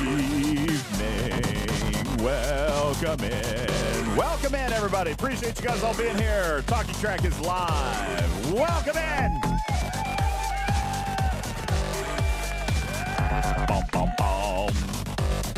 evening. Welcome in. Welcome in, everybody. Appreciate you guys all being here. Talking Track is live. Welcome in. Bum, bum, bum.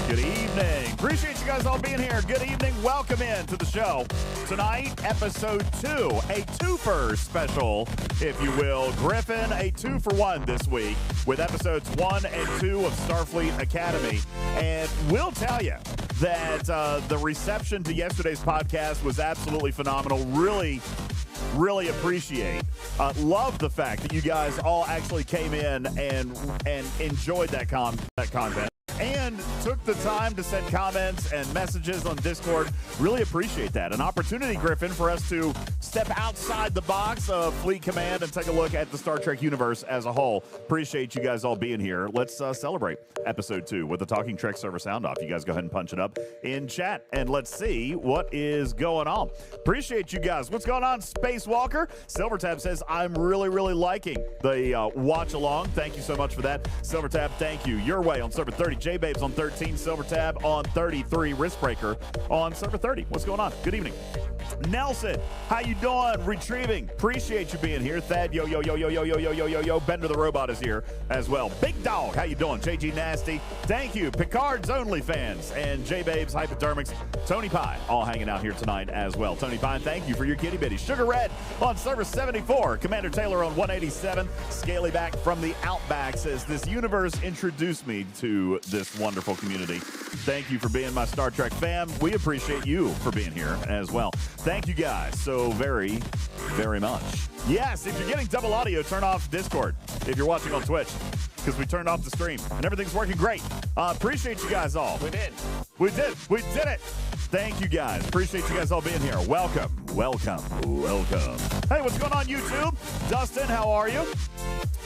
Good evening. Appreciate you guys all being here. Good evening. Welcome in to the show. Tonight, episode 2, a twofer special, if you will. Griffin, a 2-for-1 this week with episodes 1 and 2 of Starfleet Academy. And we'll tell you that the reception to yesterday's podcast was absolutely phenomenal. Really appreciate, love the fact that you guys all actually came in and enjoyed that content and took the time to send comments and messages on Discord. Really appreciate that. An opportunity, Griffin, for us to step outside the box of Fleet Command and take a look at the Star Trek universe as a whole. Appreciate you guys all being here. Let's celebrate episode 2 with the Talking Trek server sound off. You guys go ahead and punch it up in chat, and let's see what is going on. Appreciate you guys. What's going on, Spacewalker? Silvertab says, I'm really liking the watch along. Thank you so much for that. Silvertab, thank you. Your way on server 30. J-Babes on 13. Silvertab on 33. Wristbreaker on server 30. What's going on? Good evening. Nelson, how you doing? Retrieving. Appreciate you being here. Thad, yo. Bender the Robot is here as well. Big Dog, how you doing? JG Nasty, thank you. Picard's Only Fans and J-Babes, Hypodermics, Tony Pie, all hanging out here tonight as well. Tony Pie, thank you for your kitty bitty. Sugar Red on server 74. Commander Taylor on 187. Scaly Back from the Outback says, this universe introduced me to this wonderful community. Thank you for being my Star Trek fam. We appreciate you for being here as well. Thank you guys so very much. Yes, if you're getting double audio, turn off Discord if you're watching on Twitch, because we turned off the stream and everything's working great. Appreciate you guys all. We did it. Thank you guys. Appreciate you guys all being here. Welcome. Hey, what's going on, YouTube? Dustin, how are you?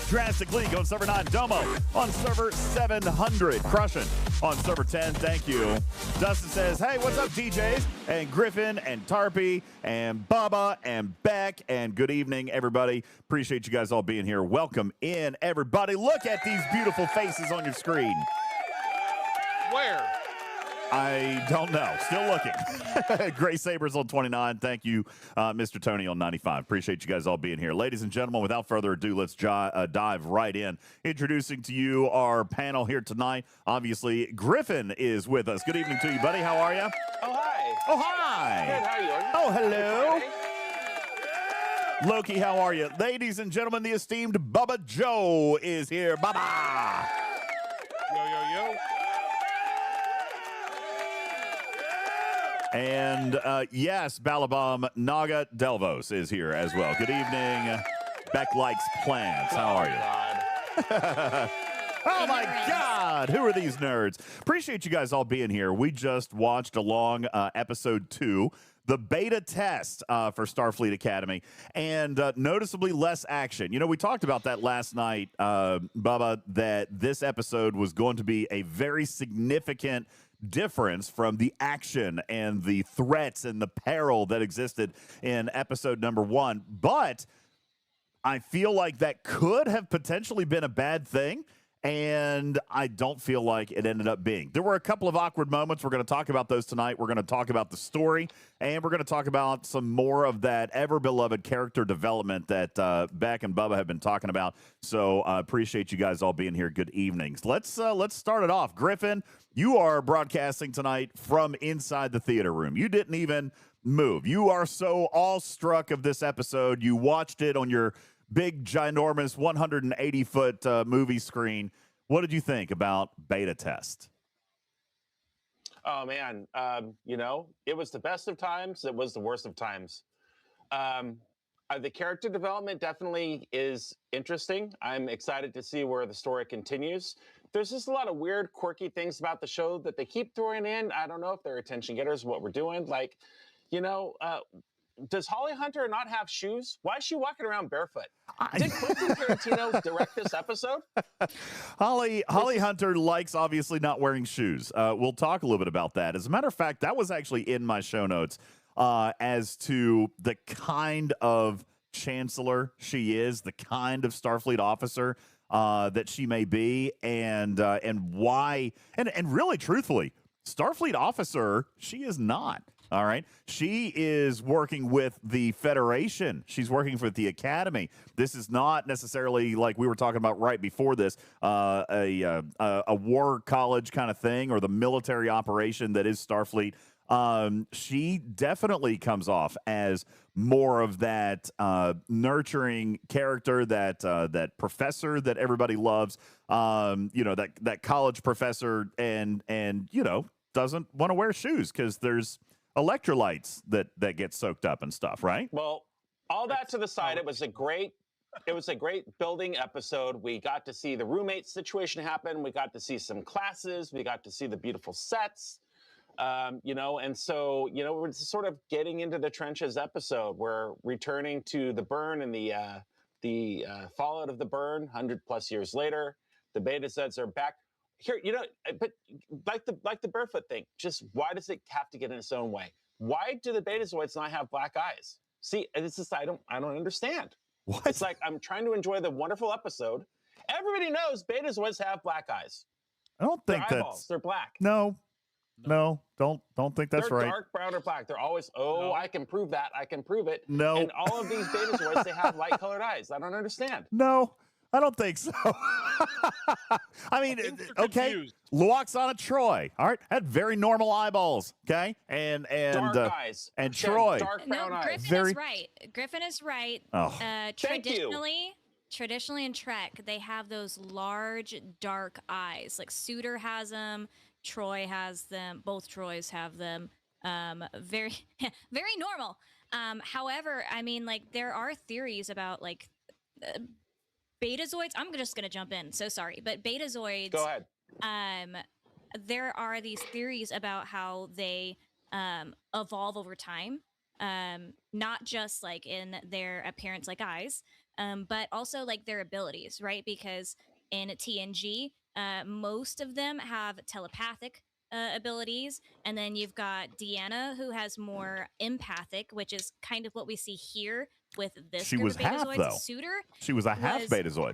Drastic League on server 9. Domo on server 700. Crushing on server 10. Thank you. Dustin says, hey, what's up, DJs? And Griffin and Tarpy and Bubba and Beck. And good evening, everybody. Appreciate you guys all being here. Welcome in, everybody. Look at these beautiful faces on your screen. Where? I don't know. Still looking. Gray Sabers on 29. Thank you, Mr. Tony on 95. Appreciate you guys all being here. Ladies and gentlemen, without further ado, let's dive right in. Introducing to you our panel here tonight. Obviously, Griffin is with us. Good evening to you, buddy. How are you? Oh, hi. Oh, hi. Good, how are you? Oh, hello. Loki, how are you? Ladies and gentlemen, the esteemed Bubba Joe is here. Bubba. Yo. And yes, Balabam Naga Delvos is here as well. Good evening. Beck likes plants. How are you? Oh my God. Who are these nerds? Appreciate you guys all being here. We just watched along episode 2, the beta test for Starfleet Academy, and noticeably less action. You know, we talked about that last night, Bubba, that this episode was going to be a very significant difference from the action and the threats and the peril that existed in episode number 1. But I feel like that could have potentially been a bad thing, and I don't feel like it ended up being. There were a couple of awkward moments. We're going to talk about those tonight. We're going to talk about the story, and we're going to talk about some more of that ever-beloved character development that Beck and Bubba have been talking about. So I appreciate you guys all being here. Good evenings. Let's start it off. Griffin, you are broadcasting tonight from inside the theater room. You didn't even move. You are so awestruck of this episode. You watched it on your big, ginormous 180-foot movie screen. What did you think about beta test? Oh, man. You know, it was the best of times. It was the worst of times. The character development definitely is interesting. I'm excited to see where the story continues. There's just a lot of weird, quirky things about the show that they keep throwing in. I don't know if they're attention getters, what we're doing. Like, you know, does Holly Hunter not have shoes? Why is she walking around barefoot? Did Quentin Tarantino direct this episode? Holly Hunter likes obviously not wearing shoes. We'll talk a little bit about that. As a matter of fact, that was actually in my show notes as to the kind of Chancellor she is, the kind of Starfleet officer that she may be, and why, and really, truthfully, Starfleet officer, she is not. All right. She is working with the Federation. She's working for the Academy. This is not necessarily like we were talking about right before this, a war college kind of thing or the military operation that is Starfleet. She definitely comes off as more of that nurturing character, that professor that everybody loves, that college professor, and doesn't want to wear shoes because there's electrolytes that get soaked up and stuff, right? Well, all that to the side, it was a great building episode. We got to see the roommate situation happen. We got to see some classes. We got to see the beautiful sets. And so, we're sort of getting into the trenches episode. We're returning to the burn and the fallout of the burn 100+ years later. The Betazoids are back. Here, but like the barefoot thing, just why does it have to get in its own way? Why do the Betazoids not have black eyes? See, it's just I don't understand. What? It's like I'm trying to enjoy the wonderful episode. Everybody knows Betazoids have black eyes. I don't think their eyeballs, they're black. No, don't think that's they're right. Dark brown or black. They're always I can prove that. I can prove it. No. And all of these Betazoids, they have light colored eyes. I don't understand. No. I don't think so. I mean, okay, Luoxana Troy, all right, had very normal eyeballs, okay, and dark eyes, and Troy, dark brown eyes. Griffin is right. Oh. Traditionally in Trek, they have those large dark eyes. Like Suter has them, Troy has them. Both Troys have them. Very, very normal. However, I mean, like there are theories about like. Betazoids, I'm just going to jump in. So sorry. But Betazoids. Go ahead. There are these theories about how they evolve over time, not just like in their appearance like eyes, but also like their abilities, right? Because in TNG, most of them have telepathic abilities. And then you've got Deanna, who has more empathic, which is kind of what we see here with this she group was of half, Betazoids. though. Suter. She was a half Betazoid.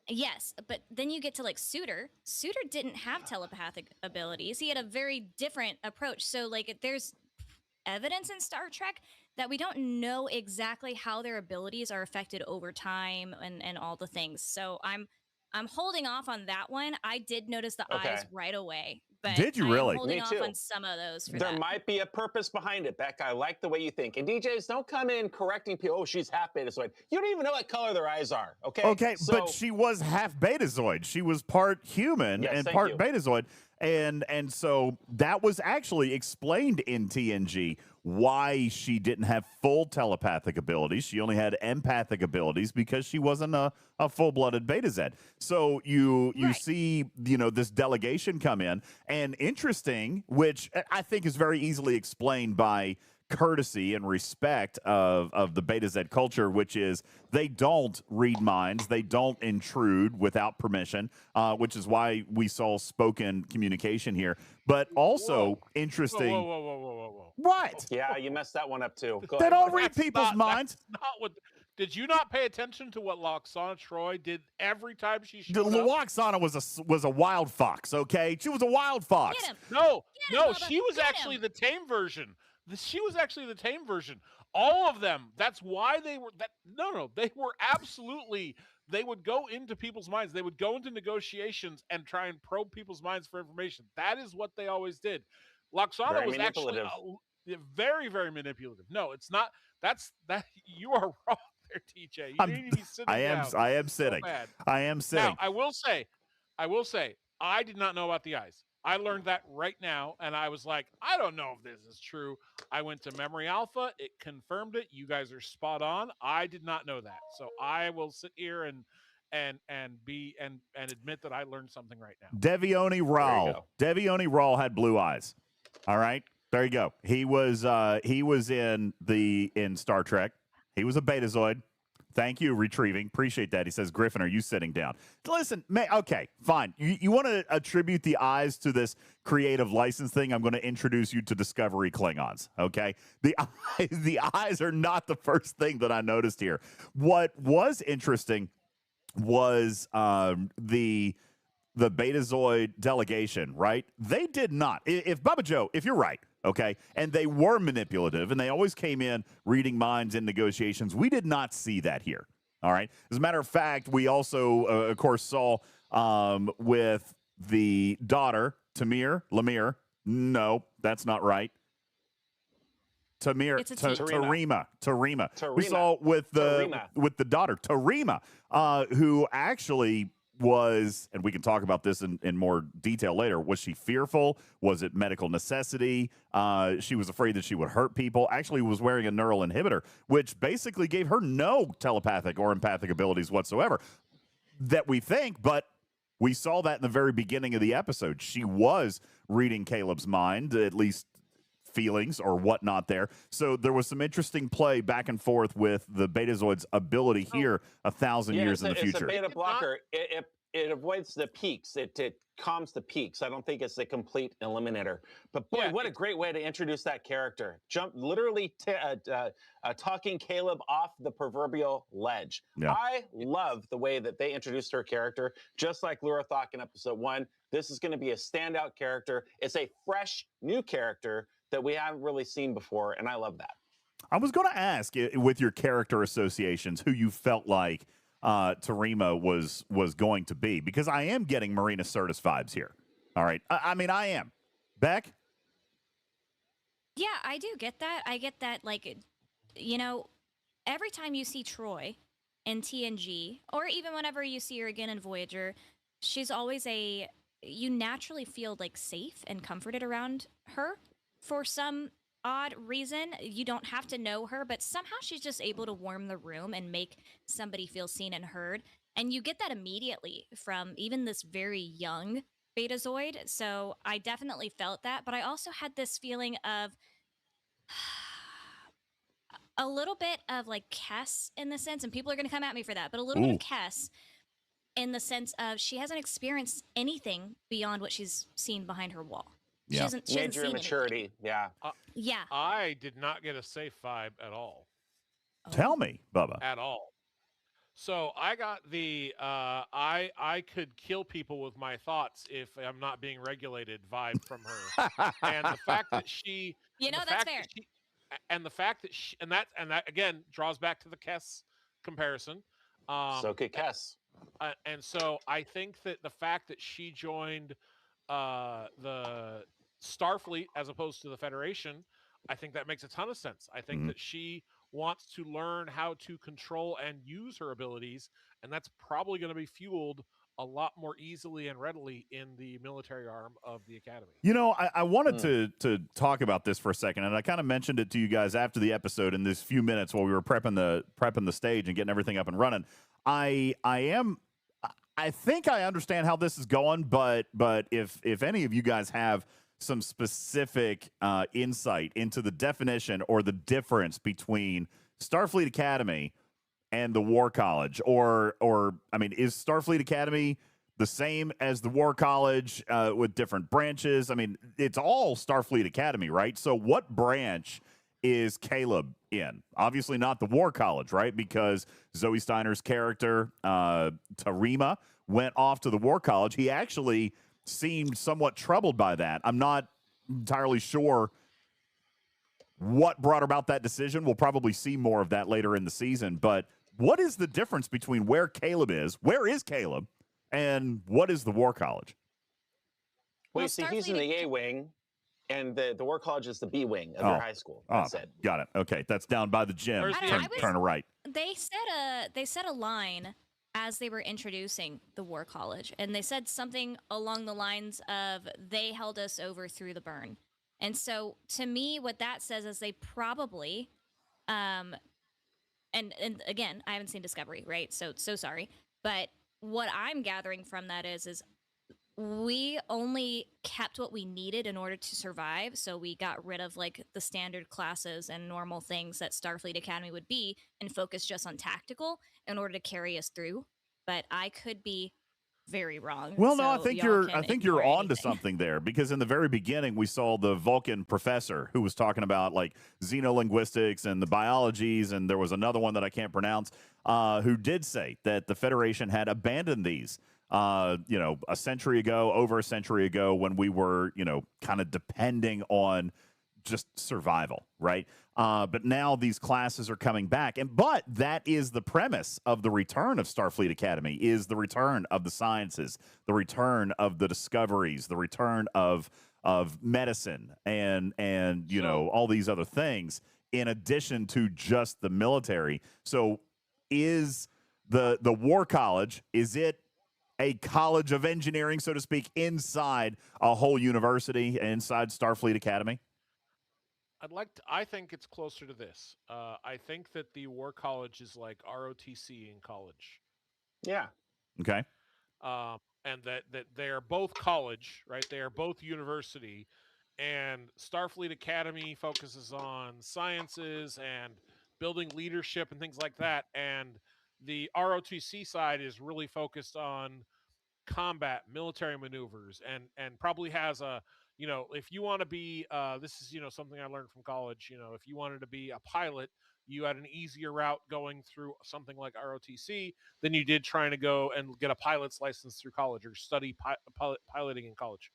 Yes, but then you get to like Suter. Suter didn't have telepathic abilities. He had a very different approach. So like there's evidence in Star Trek that we don't know exactly how their abilities are affected over time and all the things. So I'm holding off on that one. I did notice the eyes right away. But did you really? I'm holding Me off too. on some of those for there that. might be a purpose behind it, Beck. I like the way you think. And DJs, don't come in correcting people. Oh, she's half Betazoid. You don't even know what color their eyes are. Okay. Okay, so, but she was half Betazoid. She was part human and part Betazoid. And so that was actually explained in TNG why she didn't have full telepathic abilities. She only had empathic abilities because she wasn't a full-blooded Betazed. So you see, this delegation come in, and interesting, which I think is very easily explained by courtesy and respect of the Betazed culture, which is they don't read minds, they don't intrude without permission, which is why we saw spoken communication here. But also interesting. Whoa. What? Yeah, you messed that one up too. Go They ahead, don't buddy. read people's minds. Not what. Did you not pay attention to what Luoxana Troy did every time she showed up? Luoxana was a wild fox. Okay, she was a wild fox. Get him. No, Bubba. she was Get actually him. the tame version. She was actually the tame version. All of them. That's why they were. They were absolutely. They would go into people's minds. They would go into negotiations and try and probe people's minds for information. That is what they always did. Luoxana Very was actually very, very manipulative. No, it's not. That you are wrong there, TJ. You need to be sitting down. I am sitting. So I am sitting. Now, I will say, I did not know about the eyes. I learned that right now, and I was like, I don't know if this is true. I went to Memory Alpha. It confirmed it. You guys are spot on. I did not know that. So I will sit here and admit that I learned something right now. Devioni Raul. Devioni Raul had blue eyes. All right. There you go. He was in Star Trek. He was a Betazoid. Thank you, retrieving. Appreciate that. He says, Griffin, are you sitting down? Listen, okay, fine. You want to attribute the eyes to this creative license thing? I'm going to introduce you to Discovery Klingons, okay? The eyes are not the first thing that I noticed here. What was interesting was the Betazoid delegation, right? They did not. If Bubba Joe, if you're right, okay, and they were manipulative and they always came in reading minds in negotiations, we did not see that here. All right. As a matter of fact, we also, of course, saw with the daughter, Lemire. No, that's not right. It's a T. Tarima. We Tarima. saw with Tarima. the daughter, Tarima, who actually was, and we can talk about this in more detail later. Was she fearful? Was it medical necessity? She was afraid that she would hurt people. Actually, was wearing a neural inhibitor, which basically gave her no telepathic or empathic abilities whatsoever. That we think, but we saw that in the very beginning of the episode. She was reading Caleb's mind, at least feelings or whatnot there. So there was some interesting play back and forth with the Betazoid's ability here 1,000 years in the future. It's a beta blocker. It avoids the peaks. It calms the peaks. I don't think it's a complete eliminator. But boy, what a great way to introduce that character. Literally talking Caleb off the proverbial ledge. Yeah. I love the way that they introduced her character, just like Lura Thok in episode 1. This is going to be a standout character. It's a fresh, new character that we haven't really seen before, and I love that. I was going to ask, with your character associations, who you felt like Tarima was going to be, because I am getting Marina Sirtis vibes here. All right. I mean, I am. Beck? Yeah, I do get that. I get that, like, you know, every time you see Troy in TNG, or even whenever you see her again in Voyager, she's always you naturally feel, like, safe and comforted around her. For some odd reason, you don't have to know her, but somehow she's just able to warm the room and make somebody feel seen and heard. And you get that immediately from even this very young Betazoid. So I definitely felt that, but I also had this feeling of a little bit of like Kess in the sense, and people are going to come at me for that, but a little bit of Kess in the sense of she hasn't experienced anything beyond what she's seen behind her wall. She hasn't Major seen immaturity. anything. Yeah. I did not get a safe vibe at all. Tell me, Bubba. At all. So I got the I could kill people with my thoughts if I'm not being regulated vibe from her. And the fact that she that's fair. And the fact that and that again draws back to the Kess comparison. So could Kess. And so I think that the fact that she joined the Starfleet as opposed to the Federation, I think that makes a ton of sense. I think that she wants to learn how to control and use her abilities, and that's probably going to be fueled a lot more easily and readily in the military arm of the Academy. You know, I wanted to talk about this for a second, and I kind of mentioned it to you guys after the episode in this few minutes while we were prepping the stage and getting everything up and running. I think I understand how this is going, but if any of you guys have some specific insight into the definition or the difference between Starfleet Academy and the War College, or I mean, is Starfleet Academy the same as the War College with different branches? I mean, it's all Starfleet Academy, right? So what branch is Caleb in? Obviously not the War College, right? Because Zoe Steiner's character, Tarima, went off to the War College. He actually seemed somewhat troubled by that. I'm not entirely sure what brought about that decision. We'll probably see more of that later in the season. But what is the difference between where Caleb is, and what is the War College? Well, you see, he's in the A wing, and the War College is the B wing of your high school. That's it. Got it. Okay, that's down by the gym. Turn to right. They said a line as they were introducing the War College, and they said something along the lines of, they held us over through the burn. And so to me, what that says is they probably, and again, I haven't seen Discovery, right? So sorry. But what I'm gathering from that is we only kept what we needed in order to survive. So we got rid of like the standard classes and normal things that Starfleet Academy would be and focused just on tactical in order to carry us through. But I could be very wrong. Well, no, I so think y'all you're can I think you're ignore onto anything. something there, because in the very beginning we saw the Vulcan professor who was talking about like xenolinguistics and the biologies, and there was another one that I can't pronounce, who did say that the Federation had abandoned these a century ago, over a century ago, when we were, kind of depending on just survival, right? But now these classes are coming back, but that is the premise of the return of Starfleet Academy: is the return of the sciences, the return of the discoveries, the return of medicine, and all these other things, in addition to just the military. So, is the War College, is it a college of engineering, so to speak, inside a whole university, inside Starfleet Academy? I think it's closer to this. I think that the War College is like ROTC in college. Yeah. Okay. And that they are both college, right? They are both university, and Starfleet Academy focuses on sciences and building leadership and things like that, and the ROTC side is really focused on combat, military maneuvers, and probably has a, if you want to be this is, something I learned from college. If you wanted to be a pilot, you had an easier route going through something like ROTC than you did trying to go and get a pilot's license through college or study piloting in college.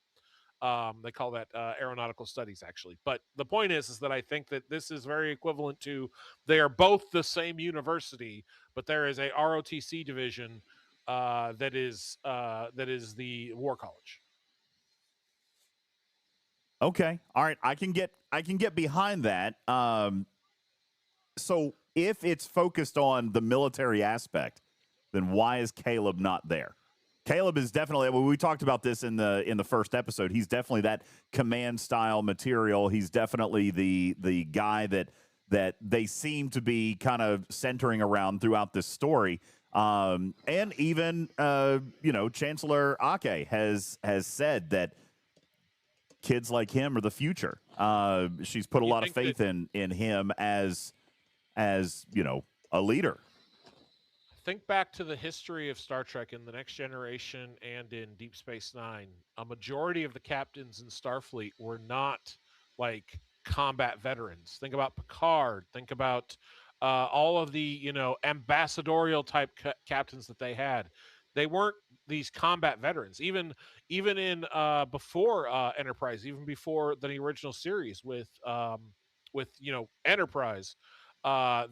They call that aeronautical studies, actually. But the point is that I think that this is very equivalent to, they are both the same university, but there is a ROTC division that is the War College. Okay. All right. I can get behind that. So if it's focused on the military aspect, then why is Caleb not there? Caleb is definitely, well, we talked about this in the first episode. He's definitely that command style material. He's definitely the guy that they seem to be kind of centering around throughout this story. And even Chancellor Ake has said that kids like him are the future. She's put a lot of faith in him as a leader. Think back to the history of Star Trek in The Next Generation and in Deep Space Nine. A majority of the captains in Starfleet were not like combat veterans. Think about Picard. Think about all of the ambassadorial type captains that they had. They weren't these combat veterans. Even in before Enterprise, even before the original series with Enterprise.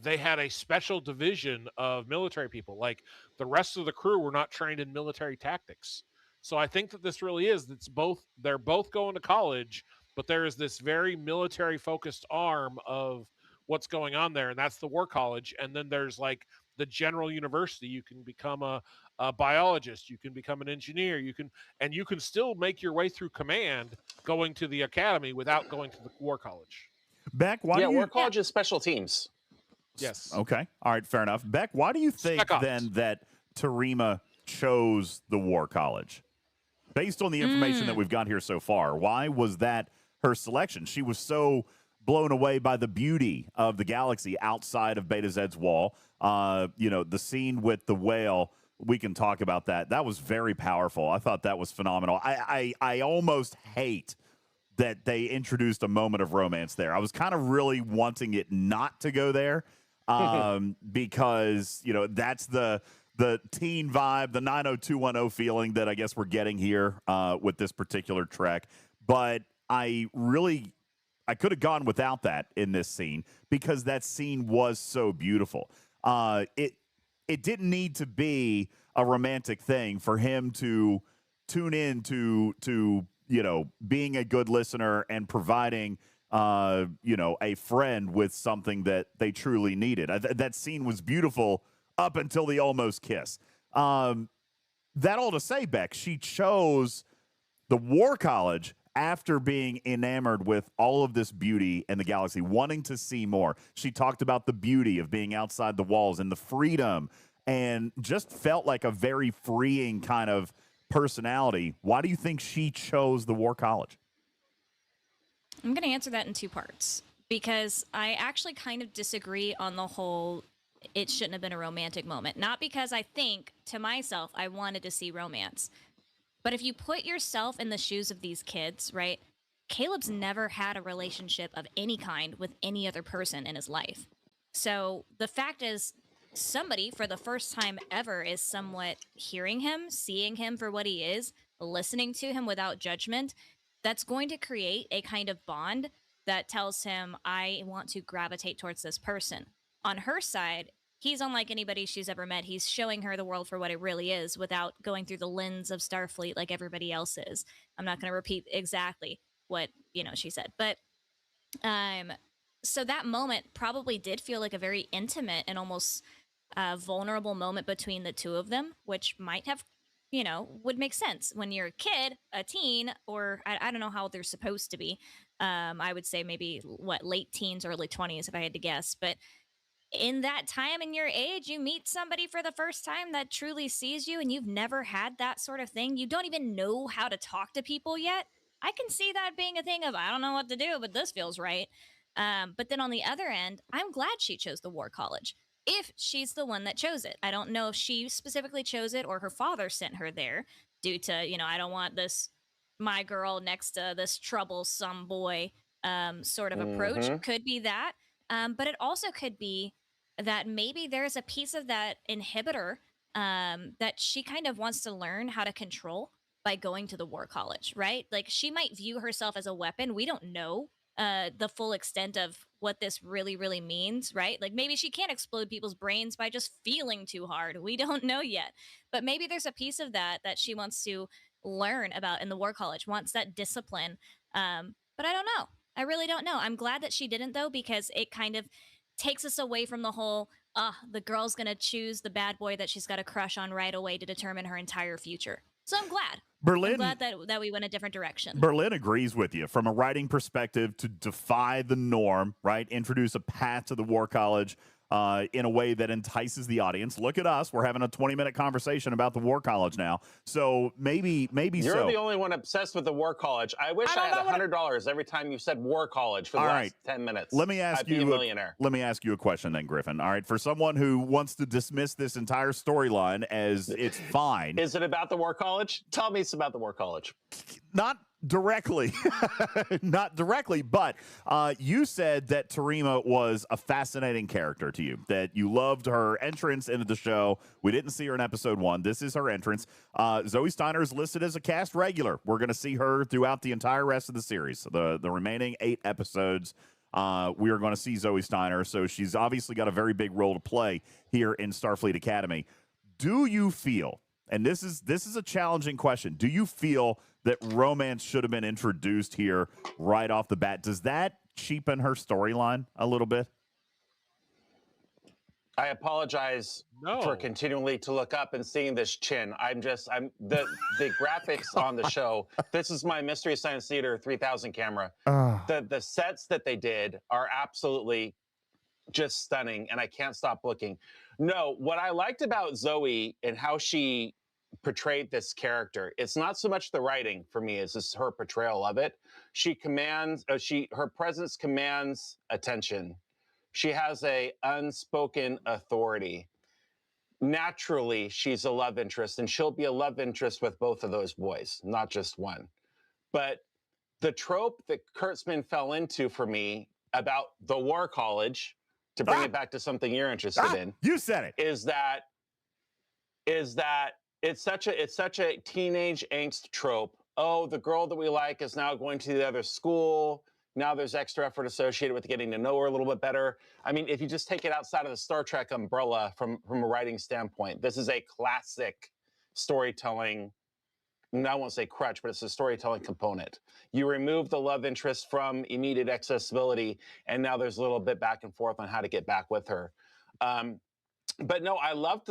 They had a special division of military people. Like, the rest of the crew were not trained in military tactics. So I think that this really is, they're both going to college, but there is this very military focused arm of what's going on there, and that's the War College. And then there's like the general university. You can become a biologist, you can become an engineer, you can still make your way through command going to the academy without going to the War College. Beck, why do you... War College is special teams. Yes. Okay. All right. Fair enough. Beck, why do you think then that Tarima chose the War College? Based on the information that we've got here so far, why was that her selection? She was so blown away by the beauty of the galaxy outside of Betazed's wall. The scene with the whale, we can talk about that. That was very powerful. I thought that was phenomenal. I almost hate that they introduced a moment of romance there. I was kind of really wanting it not to go there. Because that's the teen vibe, the 90210 feeling that I guess we're getting here with this particular Trek. But I could have gone without that in this scene, because that scene was so beautiful. It didn't need to be a romantic thing for him to tune in to being a good listener and providing a friend with something that they truly needed. That scene was beautiful up until the almost kiss. That all to say, Beck, she chose the War College after being enamored with all of this beauty in the galaxy, wanting to see more. She talked about the beauty of being outside the walls and the freedom, and just felt like a very freeing kind of personality. Why do you think she chose the War College? I'm going to answer that in two parts, because I actually kind of disagree on the whole it shouldn't have been a romantic moment. Not because I think to myself I wanted to see romance, but if you put yourself in the shoes of these kids, right? Caleb's never had a relationship of any kind with any other person in his life. So the fact is, somebody for the first time ever is somewhat hearing him, seeing him for what he is, listening to him without judgment. That's going to create a kind of bond that tells him, I want to gravitate towards this person. On her side, he's unlike anybody she's ever met. He's showing her the world for what it really is without going through the lens of Starfleet like everybody else is. I'm not going to repeat exactly what, she said, but so that moment probably did feel like a very intimate and almost vulnerable moment between the two of them, which might have, would make sense when you're a kid, a teen, or I don't know how they're supposed to be. I would say maybe late teens, early 20s, if I had to guess. But in that time in your age, you meet somebody for the first time that truly sees you and you've never had that sort of thing. You don't even know how to talk to people yet. I can see that being a thing of, I don't know what to do, but this feels right. But then on the other end, I'm glad she chose the War College. If she's the one that chose it. I don't know if she specifically chose it or her father sent her there due to, I don't want my girl next to this troublesome boy sort of approach. Could be that. But it also could be that maybe there's a piece of that inhibitor that she kind of wants to learn how to control by going to the War College, right? Like she might view herself as a weapon. We don't know the full extent of what this really, really means, right? Like maybe she can't explode people's brains by just feeling too hard. We don't know yet. But maybe there's a piece of that she wants to learn about in the War College, wants that discipline. But I don't know. I really don't know. I'm glad that she didn't, though, because it kind of takes us away from the whole, the girl's going to choose the bad boy that she's got a crush on right away to determine her entire future. So I'm glad. I'm glad that we went a different direction. Berlin agrees with you. From a writing perspective, to defy the norm, right? Introduce a path to the War College in a way that entices the audience. Look at us. We're having a 20-minute conversation about the War College now. So maybe You're the only one obsessed with the War College. I wish I had $100 every time you said War College for the last 10 minutes. Let me ask you, I'd be a millionaire. Let me ask you a question then, Griffin. All right, for someone who wants to dismiss this entire storyline as it's fine. Is it about the War College? Tell me it's about the War College. Not directly, but you said that Tarima was a fascinating character to you, that you loved her entrance into the show. We didn't see her in episode 1. This is her entrance. Zoe Steiner is listed as a cast regular. We're going to see her throughout the entire rest of the series, the remaining 8 episodes. We are going to see Zoe Steiner, so she's obviously got a very big role to play here in Starfleet Academy. Do you feel, and this is a challenging question, do you feel that romance should have been introduced here right off the bat? Does that cheapen her storyline a little bit? I apologize for continually to look up and seeing this chin. The graphics on the show. This is my Mystery Science Theater 3000 camera. The sets that they did are absolutely just stunning, and I can't stop looking. No, what I liked about Zoe and how she portrayed this character, it's not so much the writing for me, it's just her portrayal of it. Her presence commands attention. She has a unspoken authority. Naturally, she's a love interest, and she'll be a love interest with both of those boys, not just one. But the trope that Kurtzman fell into for me about the War College, to bring it back to something you're interested in, you said it, is that it's such a teenage angst trope. Oh, the girl that we like is now going to the other school. Now there's extra effort associated with getting to know her a little bit better. I mean, if you just take it outside of the Star Trek umbrella from a writing standpoint, this is a classic storytelling, I won't say crutch, but it's a storytelling component. You remove the love interest from immediate accessibility, and now there's a little bit back and forth on how to get back with her. But no, I love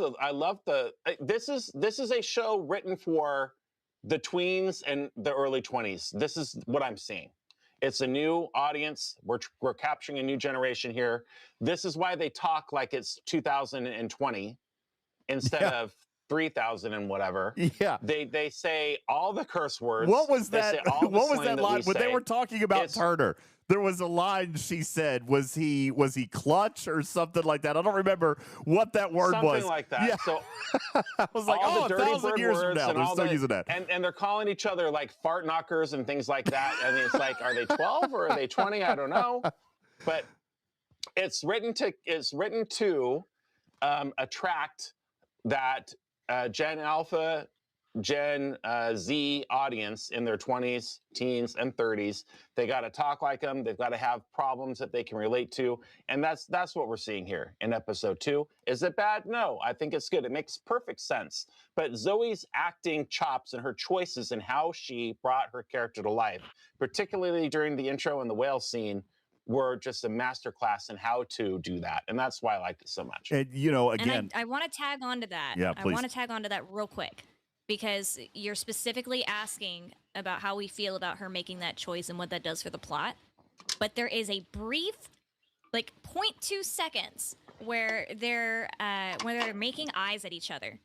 this is a show written for the tweens and the early 20s. This is what I'm seeing. It's a new audience. We're capturing a new generation here. This is why they talk like it's 2020 instead of 3000 and whatever. Yeah. They say all the curse words. What was that? What was that line when they were talking about Turner? there was a line she said. Was he clutch or something like that? I don't remember what that word Something was. like that. Yeah. So I was like, all oh, the 1,000 dirty years bird from now, words they're and still all using that. and they're calling each other like fart knockers and things like that. I mean, it's like, are they 12 or are they 20? I don't know. But it's written to attract that Gen Alpha, Gen Z audience in their 20s, teens, and 30s. They got to talk like them. They've got to have problems that they can relate to, and that's what we're seeing here in episode 2. Is it bad? No, I think it's good. It makes perfect sense. But Zoe's acting chops and her choices and how she brought her character to life, particularly during the intro and the whale scene, were just a masterclass in how to do that, and that's why I liked it so much. And again, And I want to tag on to that. Yeah, I please. want to tag on to that real quick because you're specifically asking about how we feel about her making that choice and what that does for the plot. But there is a brief, like 0.2 seconds, where they're making eyes at each other,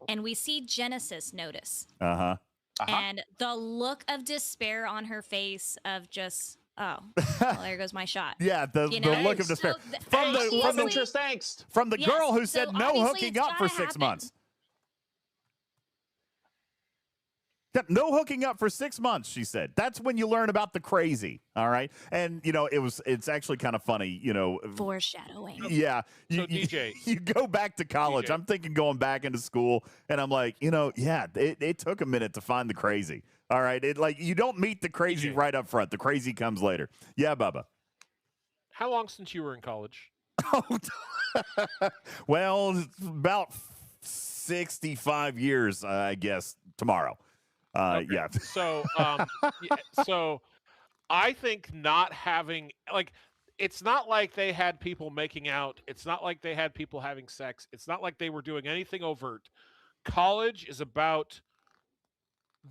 and we see Genesis notice, and the look of despair on her face of just. Oh, well, there goes my shot. Yeah, the look of despair from the girl who said no hooking up for 6 months. Yep, no hooking up for 6 months, she said. That's when you learn about the crazy, all right? And, it's actually kind of funny, Foreshadowing. Yeah. So, DJ. You go back to college. DJ. I'm thinking going back into school, and I'm like, yeah, it took a minute to find the crazy, all right? You don't meet the crazy DJ. right up front. The crazy comes later. Yeah, Bubba. How long since you were in college? Well, about 65 years, I guess, tomorrow. Okay. Yeah. So I think not having it's not like they had people making out. It's not like they had people having sex. It's not like they were doing anything overt. College is about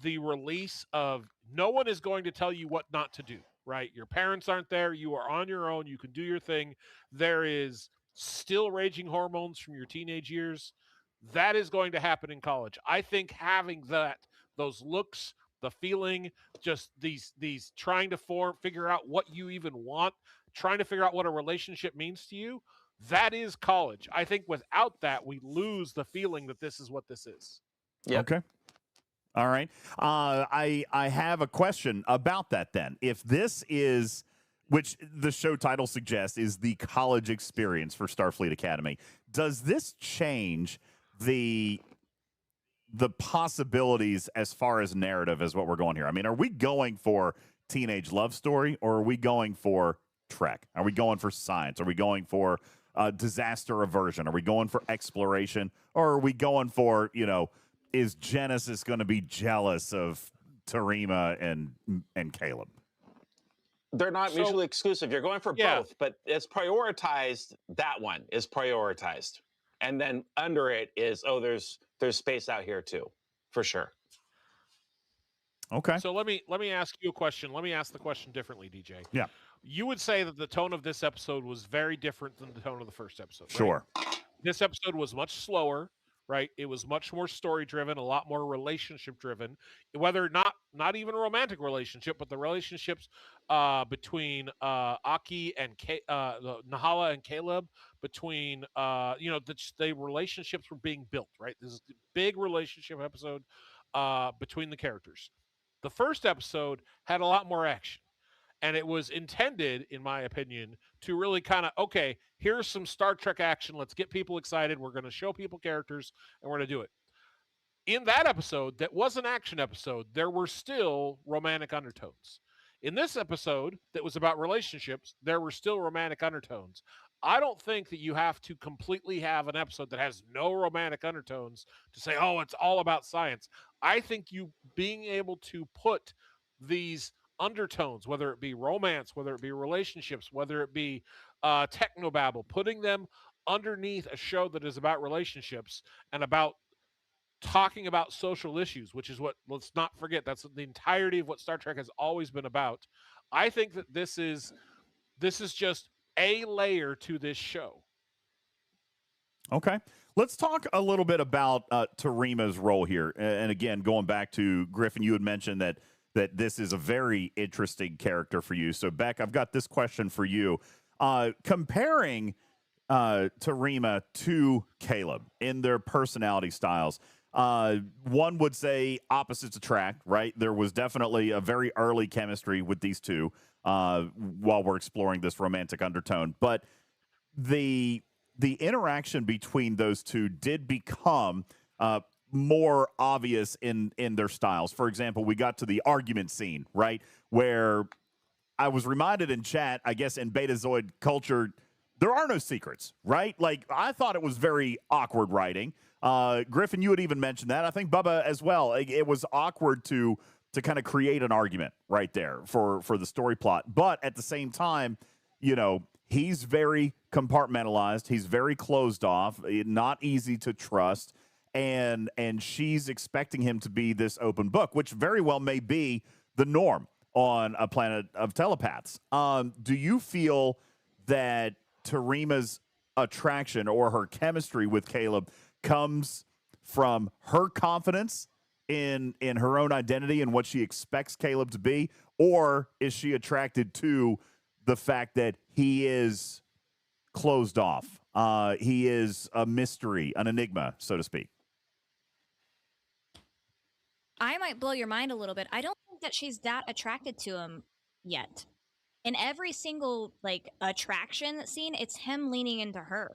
the release of no one is going to tell you what not to do, right? Your parents aren't there. You are on your own. You can do your thing. There is still raging hormones from your teenage years. That is going to happen in college. I think having those looks, the feeling, just these trying to figure out what you even want, trying to figure out what a relationship means to you, that is college. I think without that, we lose the feeling that this is what this is. Yep. Okay. All right. I have a question about that then. If this is, which the show title suggests, is the college experience for Starfleet Academy, does this change the possibilities as far as narrative as what we're going here? I mean, are we going for teenage love story, or are we going for Trek? Are we going for science? Are we going for disaster aversion? Are we going for exploration? Or are we going for, is Genesis going to be jealous of Tarima and Caleb? They're not mutually exclusive. You're going for both, but it's prioritized. That one is prioritized. And then under it is, there's space out here too, for sure. Okay. So let me ask you a question. Let me ask the question differently, DJ. Yeah. You would say that the tone of this episode was very different than the tone of the first episode, right? Sure. This episode was much slower, right? It was much more story driven, a lot more relationship driven. Whether not even a romantic relationship, but the relationships between Aki and Nahala and Caleb, between the relationships were being built, right? This is a big relationship episode between the characters. The first episode had a lot more action. And it was intended, in my opinion, to really kind of, okay, here's some Star Trek action. Let's get people excited. We're going to show people characters, and we're going to do it. In that episode, that was an action episode, there were still romantic undertones. In this episode, that was about relationships, there were still romantic undertones. I don't think that you have to completely have an episode that has no romantic undertones to say, oh, it's all about science. I think you being able to put these undertones, whether it be romance, whether it be relationships, whether it be technobabble, putting them underneath a show that is about relationships and about talking about social issues, which is what, let's not forget, that's the entirety of what Star Trek has always been about. I think that this is just a layer to this show. Okay. Let's talk a little bit about Tarima's role here. And again, going back to Griffin, you had mentioned that that this is a very interesting character for you. So, Beck, I've got this question for you. Comparing Tarima to Caleb in their personality styles, one would say opposites attract, right? There was definitely a very early chemistry with these two while we're exploring this romantic undertone. But the interaction between those two did become more obvious in their styles. For example, we got to the argument scene, right, where I was reminded in chat, I guess in Betazoid culture, there are no secrets, right? Like, I thought it was very awkward writing. Griffin, you had even mentioned that. I think Bubba as well. It was awkward to kind of create an argument right there for the story plot. But at the same time, you know, he's very compartmentalized. He's very closed off, not easy to trust. And she's expecting him to be this open book, which very well may be the norm on a planet of telepaths. Do you feel that Tarima's attraction or her chemistry with Caleb comes from her confidence in her own identity and what she expects Caleb to be, or is she attracted to the fact that he is closed off? He is a mystery, an enigma, so to speak. I might blow your mind a little bit. I don't think that she's that attracted to him yet. In every single like attraction scene, it's him leaning into her.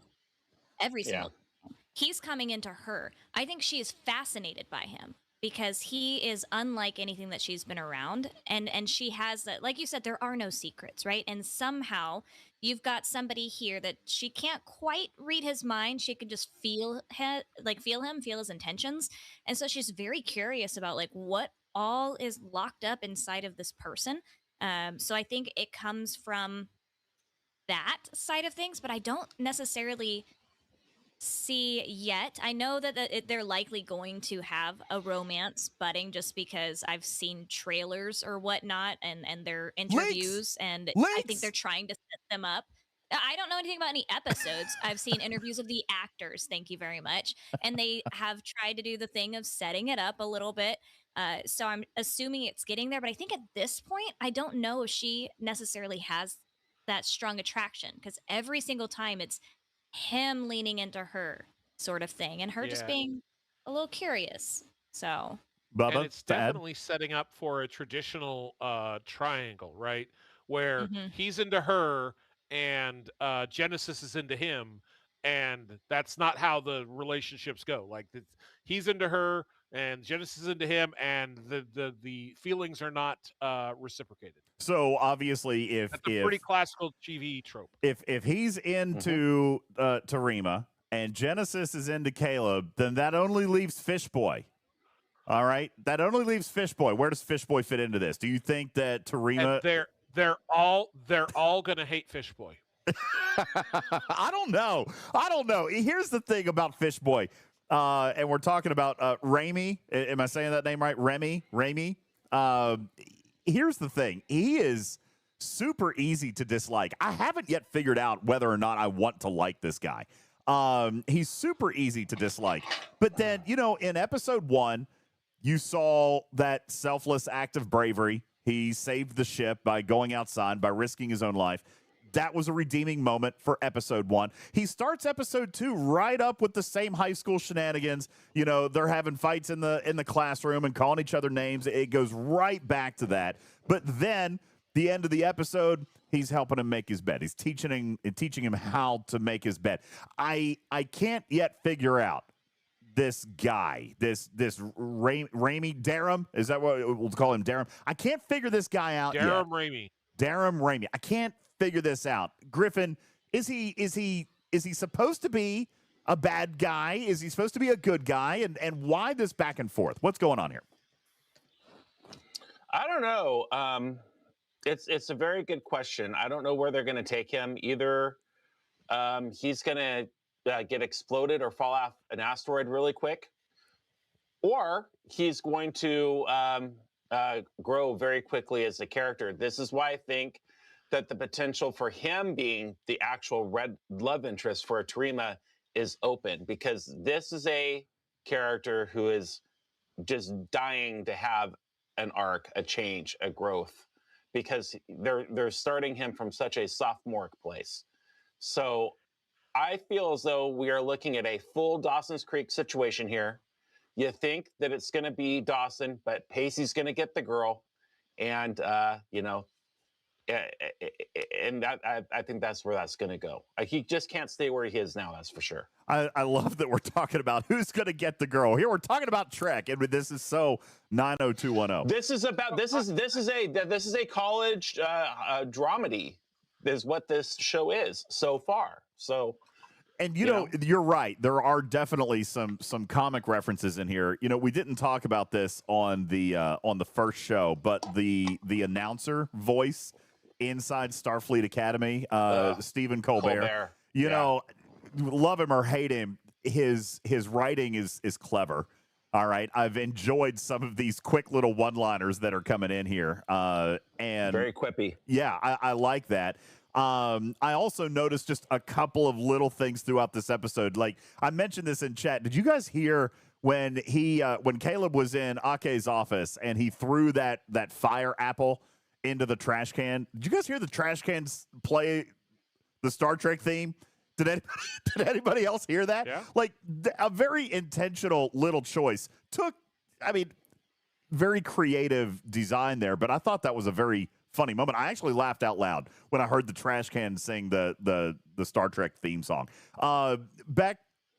Every single time. He's coming into her. I think she is fascinated by him because he is unlike anything that she's been around, and she has that, like you said, there are no secrets, right? And somehow you've got somebody here that she can't quite read his mind. She can just feel him, feel his intentions, and so she's very curious about like what all is locked up inside of this person. So I think it comes from that side of things, but I don't necessarily see yet. I know that they're likely going to have a romance budding just because I've seen trailers or whatnot and their interviews, and I think they're trying to set them up. I don't know anything about any episodes. I've seen interviews of the actors, thank you very much, and they have tried to do the thing of setting it up a little bit. So I'm assuming it's getting there, but I think at this point, I don't know if she necessarily has that strong attraction, because every single time it's him leaning into her sort of thing and her just being a little curious. So Bubba, and it's definitely setting up for a traditional triangle, right? Where he's into her and Genesis is into him, and that's not how the relationships go. Like he's into her and Genesis is into him, and the feelings are not reciprocated. So obviously, That's a pretty classical TV trope. If he's into Tarima and Genesis is into Caleb, then that only leaves Fishboy. All right, that only leaves Fishboy. Where does Fishboy fit into this? Do you think that Tarima? And they're all gonna hate Fishboy. I don't know. Here's the thing about Fishboy, and we're talking about Raimi. Am I saying that name right? Raimi. Here's the thing. He is super easy to dislike. I haven't yet figured out whether or not I want to like this guy. He's super easy to dislike. But then, you know, in episode 1, you saw that selfless act of bravery. He saved the ship by going outside, by risking his own life. That was a redeeming moment for episode 1. He starts episode 2 right up with the same high school shenanigans. You know, they're having fights in the classroom and calling each other names. It goes right back to that. But then the end of the episode, he's helping him make his bed. He's teaching him how to make his bed. I can't yet figure out this guy, this Raimi, Darum, is that what we'll call him, Darum? I can't figure this guy out yet. Darum Raimi. I can't figure this out. Griffin, is he supposed to be a bad guy? Is he supposed to be a good guy? And why this back and forth? What's going on here? I don't know. It's a very good question. I don't know where they're going to take him. Either he's going to get exploded or fall off an asteroid really quick, or he's going to grow very quickly as a character. This is why I think that the potential for him being the actual red love interest for Tarima is open, because this is a character who is just dying to have an arc, a change, a growth, because they're starting him from such a sophomoric place. So I feel as though we are looking at a full Dawson's Creek situation here. You think that it's going to be Dawson, but Pacey's going to get the girl, and and I think that's where that's going to go. He just can't stay where he is now. That's for sure. I love that we're talking about who's going to get the girl. Here we're talking about Trek, and this is so 90210. This is a college dramedy, is what this show is so far. So. And you're right. There are definitely some comic references in here. We didn't talk about this on the first show, but the announcer voice inside Starfleet Academy, Stephen Colbert. Love him or hate him, his writing is clever. All right, I've enjoyed some of these quick little one-liners that are coming in here, and very quippy. Yeah, I like that. I also noticed just a couple of little things throughout this episode. Like I mentioned this in chat. Did you guys hear when Caleb was in Ake's office and he threw that fire apple into the trash can? Did you guys hear the trash cans play the Star Trek theme? Did anybody else hear that? Yeah. Like a very intentional little choice. Very creative design there, but I thought that was a very funny moment. I actually laughed out loud when I heard the trash can sing the Star Trek theme song. Beck,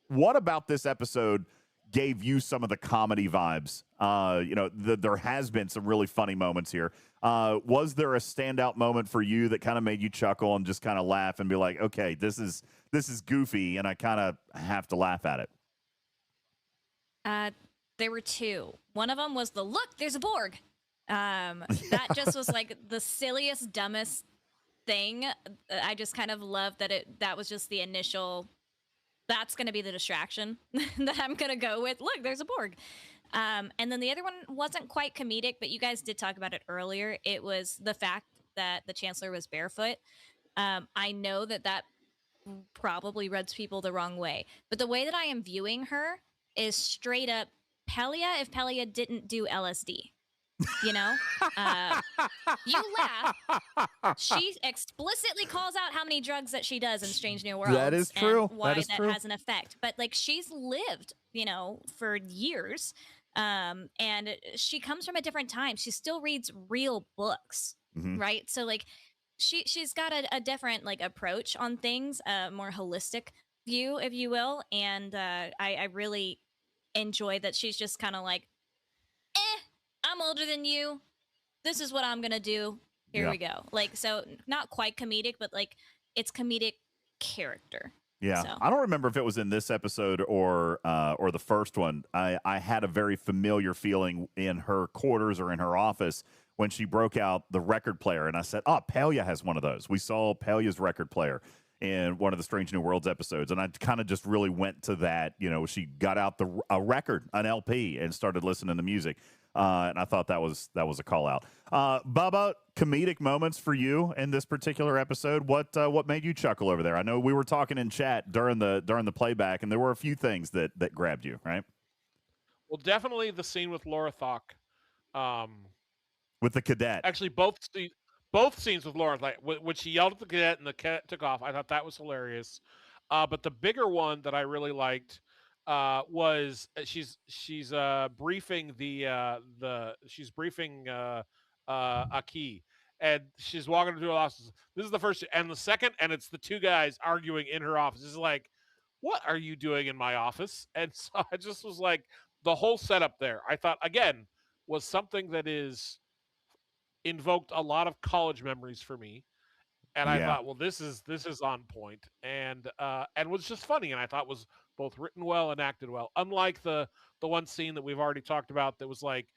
what about this episode gave you some of the comedy vibes? There has been some really funny moments here. Was there a standout moment for you that kind of made you chuckle and just kind of laugh and be like, okay, this is goofy, and I kind of have to laugh at it? There were two. One of them was the look, there's a Borg. That just was like the silliest, dumbest thing. I just kind of love that was just the initial, that's going to be the distraction that I'm going to go with. Look, there's a Borg. And then the other one wasn't quite comedic, but you guys did talk about it earlier. It was the fact that the Chancellor was barefoot. I know that probably rubs people the wrong way, but the way that I am viewing her is straight up Pelia if Pelia didn't do LSD. You laugh. She explicitly calls out how many drugs that she does in Strange New Worlds. That is true. And why that has an effect. But like she's lived, for years. And she comes from a different time. She still reads real books, right? So like she's got a different like approach on things, a more holistic view, if you will. And I really enjoy that she's just kind of like, I'm older than you. This is what I'm going to do. Here we go. Like, so not quite comedic, but like it's comedic character. Yeah. So. I don't remember if it was in this episode or the first one. I had a very familiar feeling in her quarters or in her office when she broke out the record player. And I said, oh, Pelia has one of those. We saw Pelia's record player in one of the Strange New Worlds episodes. And I kind of just really went to that. She got out a record, an LP, and started listening to music. And I thought that was a call out. Bubba, comedic moments for you in this particular episode. What made you chuckle over there? I know we were talking in chat during the playback, and there were a few things that grabbed you, right? Well, definitely the scene with Laura Thok. With the cadet. Actually, both scenes with Laura, like when she yelled at the cadet and the cadet took off. I thought that was hilarious. But the bigger one that I really liked was she's briefing she's briefing Aki, and she's walking into her office. This is the first and the second, and it's the two guys arguing in her office. It's like, what are you doing in my office? And so I just was like, the whole setup there, I thought again was something that is invoked a lot of college memories for me. And I thought, well, this is on point, and was just funny, and I thought was both written well and acted well. Unlike the one scene that we've already talked about, that was like,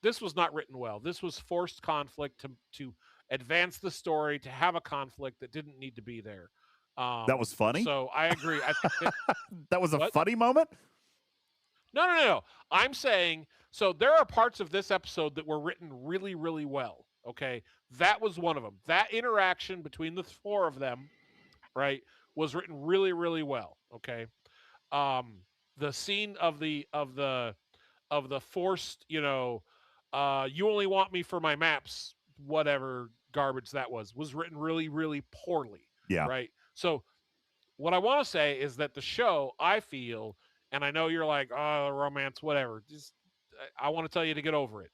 this was not written well. This was forced conflict to advance the story, to have a conflict that didn't need to be there. That was funny. So I agree. I think that was a funny moment. No. I'm saying, so there are parts of this episode that were written really, really well. Okay, that was one of them. That interaction between the four of them, right, was written really, really well. Okay, the scene of the forced, You Only Want Me for My Maps, whatever garbage that was written really, really poorly. Yeah. Right. So what I want to say is that the show, I feel, and I know you're like, oh, romance, whatever. Just, I want to tell you to get over it.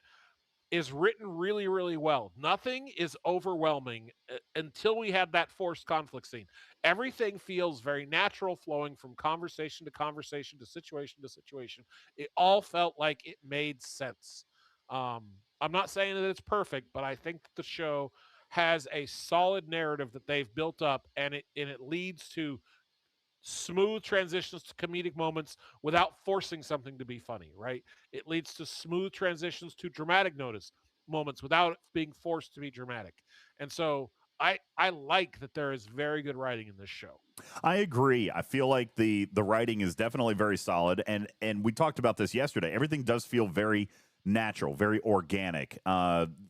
Is written really, really well. Nothing is overwhelming until we had that forced conflict scene. Everything feels very natural, flowing from conversation to conversation to situation to situation. It all felt like it made sense. I'm not saying that it's perfect, but I think that the show has a solid narrative that they've built up, and it leads to smooth transitions to comedic moments without forcing something to be funny, right? It leads to smooth transitions to dramatic moments without being forced to be dramatic. And so I like that there is very good writing in this show. I agree. I feel like the writing is definitely very solid, and we talked about this yesterday. Everything does feel very natural, very organic.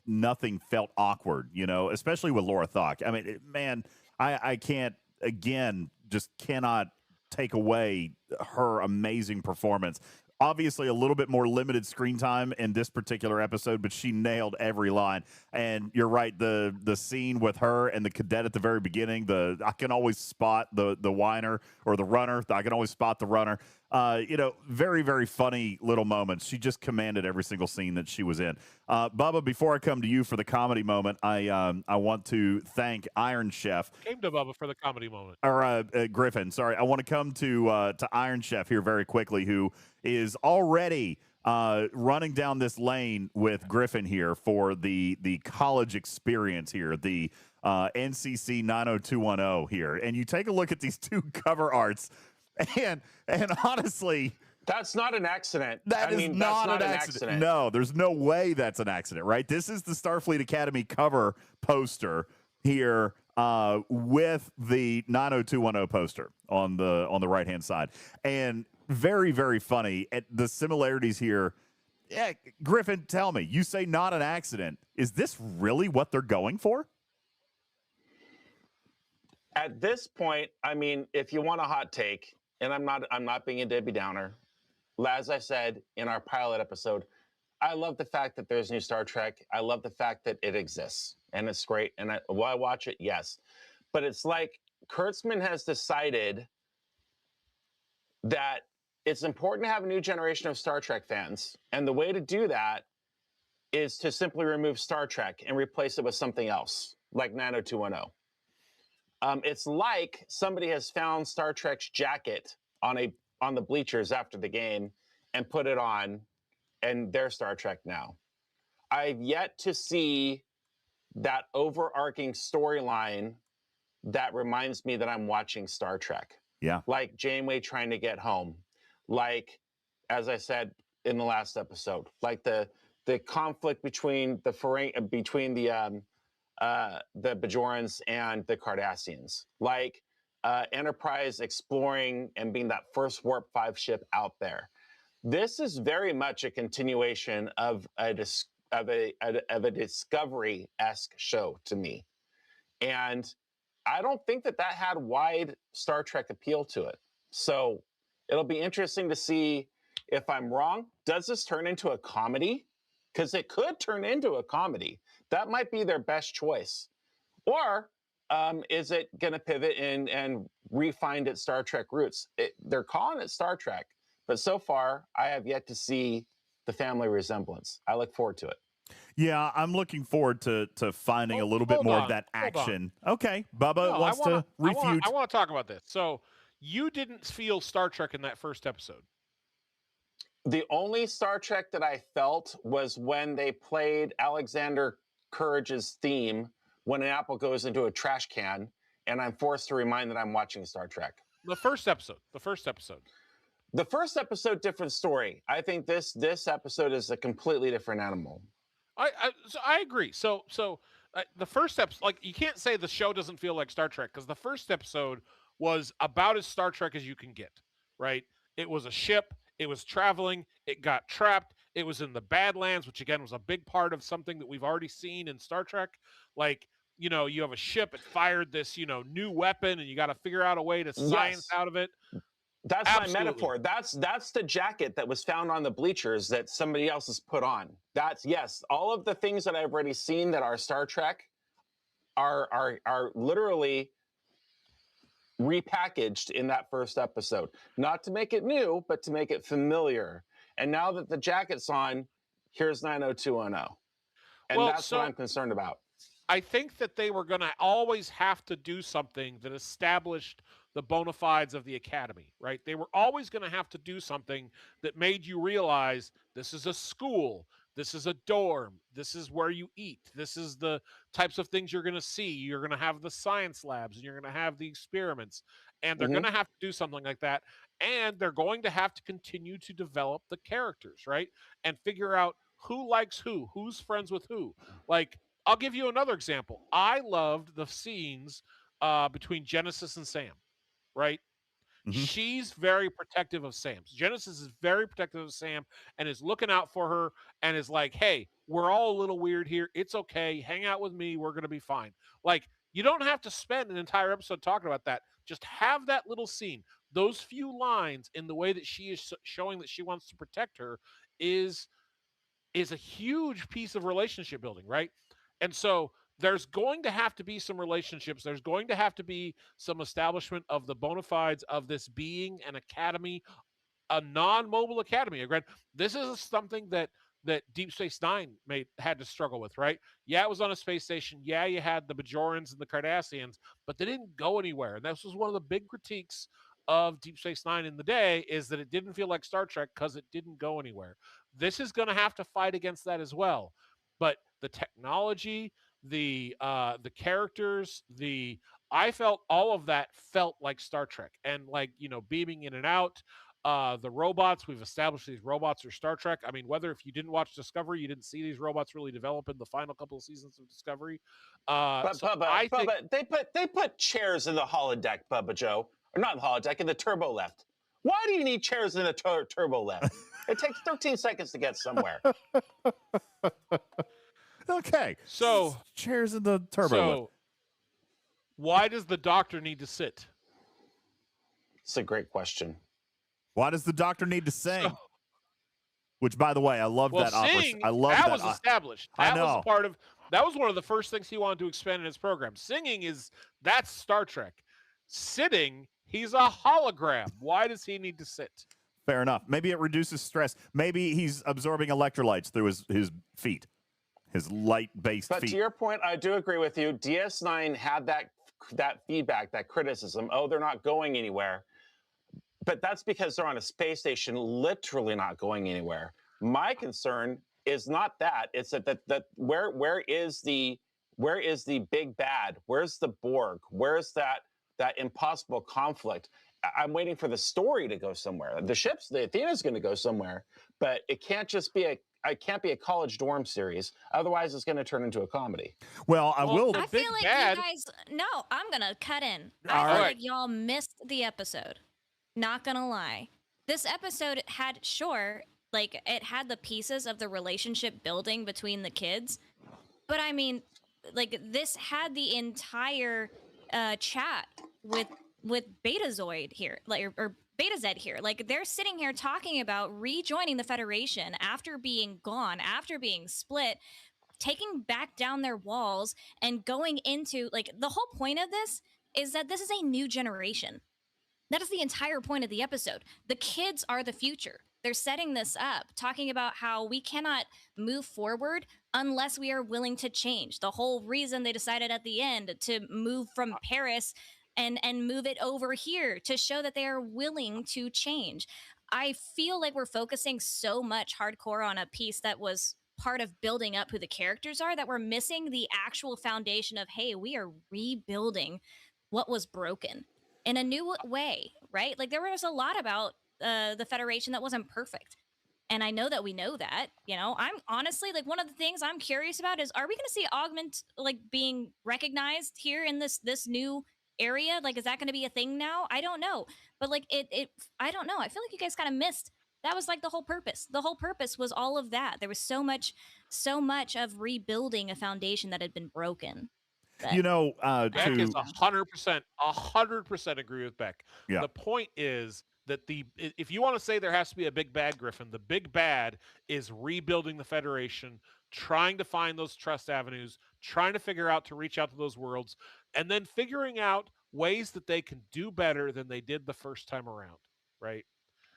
Nothing felt awkward, you know, especially with Laura Thok. I mean, man, I can't, again, just cannot take away her amazing performance. Obviously, a little bit more limited screen time in this particular episode, but she nailed every line. And you're right, the scene with her and the cadet at the very beginning, I can always spot the whiner or the runner. I can always spot the runner. You know, very, very funny little moments. She just commanded every single scene that she was in. Bubba, before I come to you for the comedy moment, I want to thank Iron Chef. Came to Bubba for the comedy moment. Or Griffin, sorry. I want to come to Iron Chef here very quickly, who is already running down this lane with Griffin here for the college experience here, the NCC 90210 here. And you take a look at these two cover arts, and honestly, that's not an accident. That is not an accident. No, there's no way that's an accident, right? This is the Starfleet Academy cover poster here with the 90210 poster on the right-hand side. And very, very funny. The similarities here. Yeah, Griffin, tell me, you say not an accident. Is this really what they're going for? At this point, I mean, if you want a hot take, and I'm not being a Debbie Downer, as I said in our pilot episode, I love the fact that there's new Star Trek. I love the fact that it exists, and it's great. And will I watch it? Yes. But it's like Kurtzman has decided that it's important to have a new generation of Star Trek fans. And the way to do that is to simply remove Star Trek and replace it with something else, like 90210. It's like somebody has found Star Trek's jacket on the bleachers after the game and put it on, and they're Star Trek now. I've yet to see that overarching storyline that reminds me that I'm watching Star Trek. Yeah. Like Janeway trying to get home. Like, as I said in the last episode, like the conflict between the Bajorans and the Cardassians, like Enterprise exploring and being that first Warp 5 ship out there. This is very much a continuation of a Discovery-esque show to me. And I don't think that had wide Star Trek appeal to it. So it'll be interesting to see if I'm wrong. Does this turn into a comedy? Because it could turn into a comedy. That might be their best choice. Or is it going to pivot and refine its Star Trek roots? They're calling it Star Trek, but so far I have yet to see the family resemblance. I look forward to it. Yeah, I'm looking forward to finding a little bit more of that action. Okay, Bubba wants to refute. I want to talk about this. So you didn't feel Star Trek in that first episode. The only Star Trek that I felt was when they played Alexander Courage's theme when an apple goes into a trash can, and I'm forced to remind that I'm watching Star Trek. The first episode. The first episode, different story. I think this episode is a completely different animal. I agree. So the first episode, like, you can't say the show doesn't feel like Star Trek, because the first episode was about as Star Trek as you can get, right? It was a ship. It was traveling. It got trapped. It was in the Badlands, which again was a big part of something that we've already seen in Star Trek. Like, you know, you have a ship. It fired this, new weapon, and you got to figure out a way to science out of it. That's Absolutely. my metaphor. That's the jacket that was found on the bleachers that somebody else has put on. That's yes, all of the things that I've already seen that are Star Trek are literally repackaged in that first episode. Not to make it new, but to make it familiar. And now that the jacket's on, here's 90210. And that's what I'm concerned about. I think that they were going to always have to do something that established the bona fides of the Academy, right? They were always going to have to do something that made you realize this is a school, this is a dorm, this is where you eat, this is the types of things you're going to see. You're going to have the science labs, and you're going to have the experiments, and they're going to have to do something like that. And they're going to have to continue to develop the characters, right? And figure out who likes who's friends with who. Like, I'll give you another example. I loved the scenes between Genesis and Sam, right? She's very protective of Sam. Genesis is very protective of Sam and is looking out for her and is like, hey, we're all a little weird here. It's okay. Hang out with me. We're going to be fine. Like, you don't have to spend an entire episode talking about that. Just have that little scene. Those few lines in the way that she is showing that she wants to protect her is a huge piece of relationship building, right? And so there's going to have to be some relationships. There's going to have to be some establishment of the bona fides of this being an academy, a non-mobile academy. Again, this is something that Deep Space Nine had to struggle with, right? Yeah, it was on a space station. Yeah, you had the Bajorans and the Cardassians, but they didn't go anywhere. And this was one of the big critiques of Deep Space Nine in the day, is that it didn't feel like Star Trek because it didn't go anywhere. This is going to have to fight against that as well. But the technology, the characters, I felt all of that felt like Star Trek, and like, beaming in and out. The robots, we've established these robots are Star Trek. I mean, whether if you didn't watch Discovery, you didn't see these robots really develop in the final couple of seasons of Discovery. But Bubba, they put chairs in the holodeck, Bubba Joe, or not in the holodeck, in the turbo lift. Why do you need chairs in the turbo lift? It takes 13 seconds to get somewhere. Okay. So chairs in the turbo lift. Why does the Doctor need to sit? It's a great question. Why does the Doctor need to sing? Which, by the way, I love that opera. I love that. That was established. That was part of. That was one of the first things he wanted to expand in his program. Singing that's Star Trek. Sitting, he's a hologram. Why does he need to sit? Fair enough. Maybe it reduces stress. Maybe he's absorbing electrolytes through his feet, his light-based feet. But to your point, I do agree with you. DS9 had that feedback, that criticism. Oh, they're not going anywhere. But that's because they're on a space station, literally not going anywhere. My concern is not that. It's that where is the big bad? Where's the Borg? Where's that impossible conflict? I'm waiting for the story to go somewhere. The Athena's going to go somewhere, but it can't just be a college dorm series. Otherwise, it's going to turn into a comedy. Well, I will. I feel like you guys. No, I'm gonna cut in. I feel like y'all missed the episode. Not gonna lie, this episode had it had the pieces of the relationship building between the kids, but I mean, like, this had the entire chat with Betazoid here, or Betazoid here. Like, they're sitting here talking about rejoining the Federation after being gone, after being split, taking back down their walls and going into, like, the whole point of this is that this is a new generation. That is the entire point of the episode. The kids are the future. They're setting this up, talking about how we cannot move forward unless we are willing to change. The whole reason they decided at the end to move from Paris and move it over here to show that they are willing to change. I feel like we're focusing so much hardcore on a piece that was part of building up who the characters are that we're missing the actual foundation of, hey, we are rebuilding what was broken in a new way, right? Like, there was a lot about the Federation that wasn't perfect. And I know that we know that, I'm honestly, like, one of the things I'm curious about is, are we going to see Augment, like, being recognized here in this new area? Like, is that going to be a thing now? I don't know. But, like, I don't know. I feel like you guys kind of missed. That was, like, the whole purpose. The whole purpose was all of that. There was so much of rebuilding a foundation that had been broken. Beck is 100% agree with Beck. Yeah. The point is that if you want to say there has to be a big bad, Griffin, the big bad is rebuilding the Federation, trying to find those trust avenues, trying to figure out to reach out to those worlds, and then figuring out ways that they can do better than they did the first time around, right?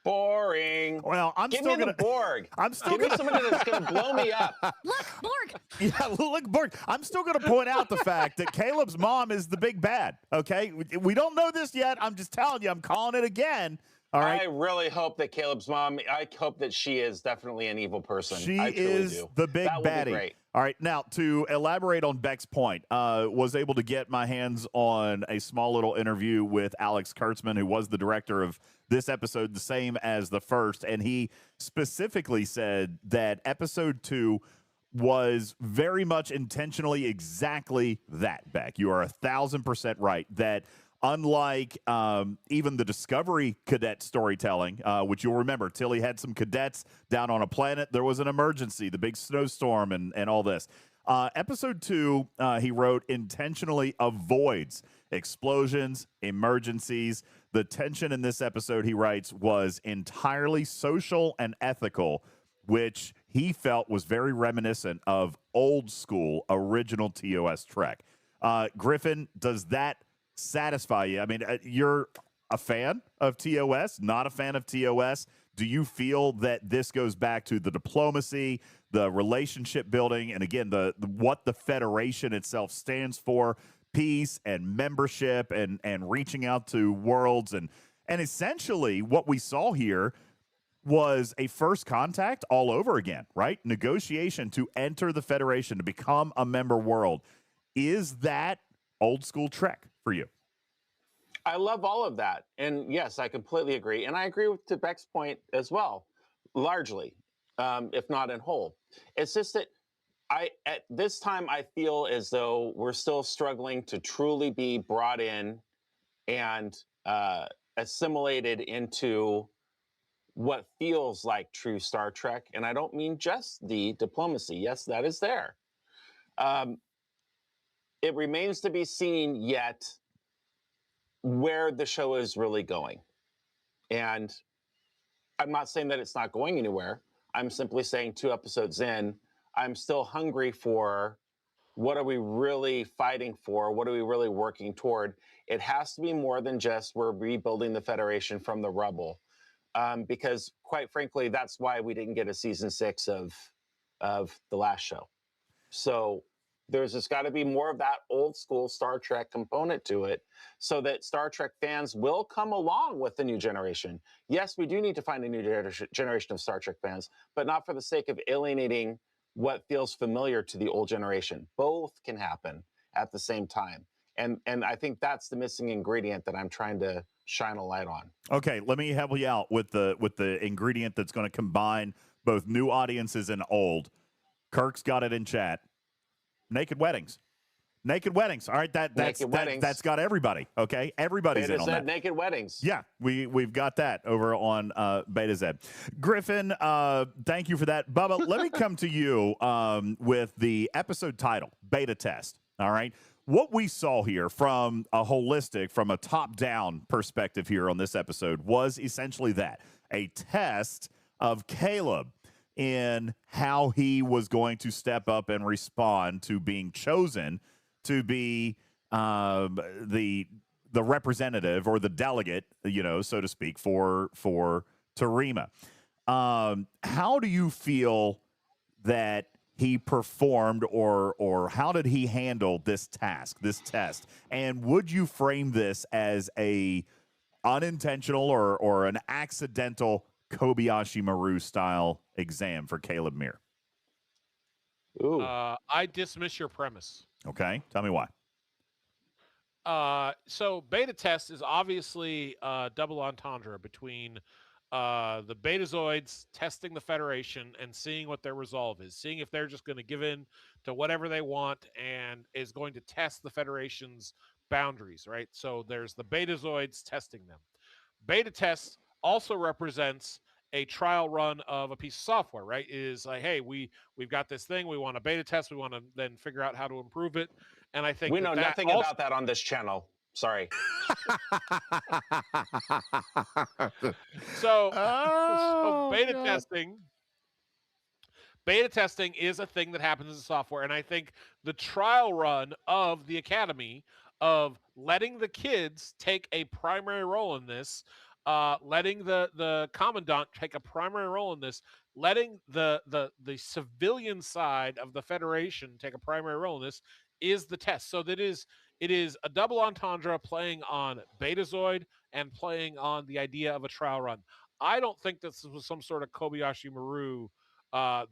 Boring. Well, Give me the Borg. Give me somebody that's going to blow me up. Look, Borg. Yeah, look, Borg. I'm still going to point out the fact that Caleb's mom is the big bad. Okay, we don't know this yet. I'm just telling you. I'm calling it again. All right. I really hope that Caleb's mom. I hope that she is definitely an evil person. She I truly is do. the big that would baddie. Be great. All right, now to elaborate on Beck's point, was able to get my hands on a small little interview with Alex Kurtzman, who was the director of this episode, the same as the first, and he specifically said that episode 2 was very much intentionally exactly that, Beck. You are 1,000% right, that unlike even the Discovery cadet storytelling, which you'll remember, Tilly had some cadets down on a planet. There was an emergency, the big snowstorm and all this. Episode 2, he wrote, intentionally avoids explosions, emergencies. The tension in this episode, he writes, was entirely social and ethical, which he felt was very reminiscent of old school original TOS Trek. Griffin, does that satisfy you? I mean, you're a fan of TOS, not a fan of TOS. Do you feel that this goes back to the diplomacy, the relationship building, and again, the what the Federation itself stands for, peace and membership and reaching out to worlds, and essentially what we saw here was a first contact all over again, right? Negotiation to enter the Federation, to become a member world. Is that old school Trek for you? I love all of that. And yes, I completely agree. And I agree to Beck's point as well, largely, if not in whole. It's just that at this time, I feel as though we're still struggling to truly be brought in and assimilated into what feels like true Star Trek. And I don't mean just the diplomacy. Yes, that is there. It remains to be seen yet where the show is really going. And I'm not saying that it's not going anywhere. I'm simply saying 2 episodes in, I'm still hungry for what are we really fighting for? What are we really working toward? It has to be more than just we're rebuilding the Federation from the rubble. Because quite frankly, that's why we didn't get a season 6 of the last show. So there's just got to be more of that old school Star Trek component to it so that Star Trek fans will come along with the new generation. Yes, we do need to find a new generation of Star Trek fans, but not for the sake of alienating what feels familiar to the old generation. Both can happen at the same time. And I think that's the missing ingredient that I'm trying to shine a light on. Okay, let me help you out with the ingredient that's going to combine both new audiences and old. Kirk's got it in chat. Naked weddings. Naked weddings. All right, that's got everybody. Okay, everybody's in on that. Naked weddings. Yeah, we've got that over on Betazoid. Griffin, thank you for that. Bubba, let me come to you with the episode title, Beta Test. All right, what we saw here from a top-down perspective here on this episode was essentially that, a test of Caleb in how he was going to step up and respond to being chosen to be the representative or the delegate, so to speak, for Tarima. How do you feel that he performed, or how did he handle this task, this test? And would you frame this as a unintentional or an accidental Kobayashi Maru style exam for Caleb Meir? Ooh. I dismiss your premise. Okay, tell me why. So beta test is obviously a double entendre between the Betazoids testing the Federation and seeing what their resolve is, seeing if they're just going to give in to whatever they want and is going to test the Federation's boundaries, right? So there's the Betazoids testing them. Beta test also represents a trial run of a piece of software, right? It is like, hey, we've got this thing, we want a beta test, we want to then figure out how to improve it. And I think we know nothing about that on this channel. Sorry. So Oh, beta God. testing. Beta testing is a thing that happens in software, and I think the trial run of the Academy of letting the kids take a primary role in this, letting the commandant take a primary role in this, letting the civilian side of the Federation take a primary role in this is the test. So that it is a double entendre playing on Betazoid and playing on the idea of a trial run. I don't think this was some sort of Kobayashi Maru. I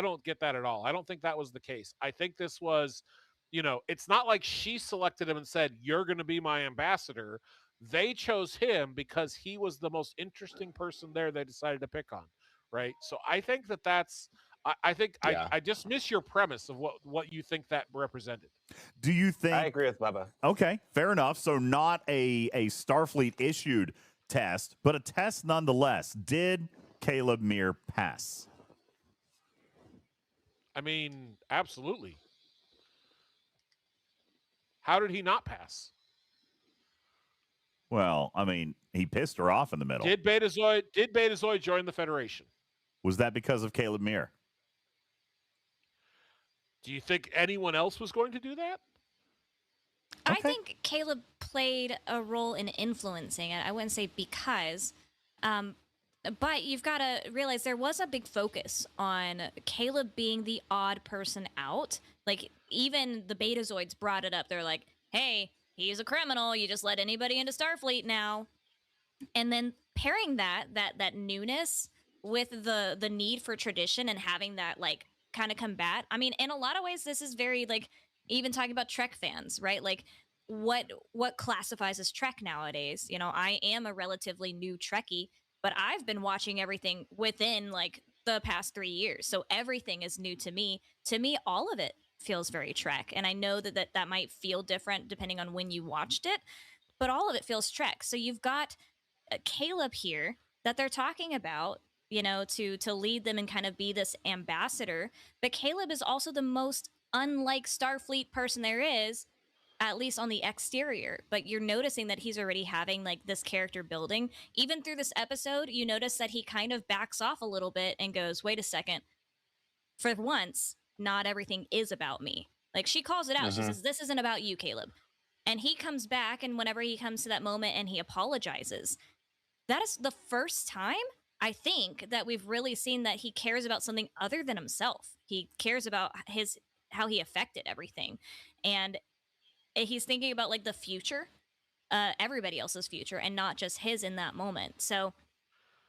don't get that at all. I don't think that was the case. I think this was, it's not like she selected him and said, "You're going to be my ambassador." They chose him because he was the most interesting person there they decided to pick on, right? So I think that's. I think Yeah. I dismiss your premise of what you think that represented. Do you think? I agree with Bubba. Okay, fair enough. So not a Starfleet issued test, but a test nonetheless. Did Caleb Meir pass? I mean, absolutely. How did he not pass? Well, I mean, he pissed her off in the middle. Did Betazoid join the Federation? Was that because of Caleb Meir? Do you think anyone else was going to do that? I think Caleb played a role in influencing it. I wouldn't say because, but you've got to realize there was a big focus on Caleb being the odd person out. Like, even the Betazoids brought it up. They're like, hey, he's a criminal. You just let anybody into Starfleet now. And then pairing that newness with the need for tradition and having that, like, kind of combat. I mean, in a lot of ways, this is very, like, even talking about Trek fans, right? Like, what classifies as Trek nowadays? I am a relatively new Trekkie, but I've been watching everything within, like, the past 3 years. So everything is new to me. To me, all of it feels very Trek. And I know that might feel different depending on when you watched it, but all of it feels Trek. So you've got Caleb here that they're talking about, to lead them and kind of be this ambassador. But Caleb is also the most unlike Starfleet person there is, at least on the exterior. But you're noticing that he's already having, like, this character building. Even through this episode, you notice that he kind of backs off a little bit and goes, wait a second. For once, not everything is about me. Like, she calls it out. She says, this isn't about you, Caleb. And he comes back, and whenever he comes to that moment and he apologizes, that is the first time, I think, that we've really seen that he cares about something other than himself. He cares about how he affected everything. And he's thinking about, like, the future, everybody else's future, and not just his in that moment. So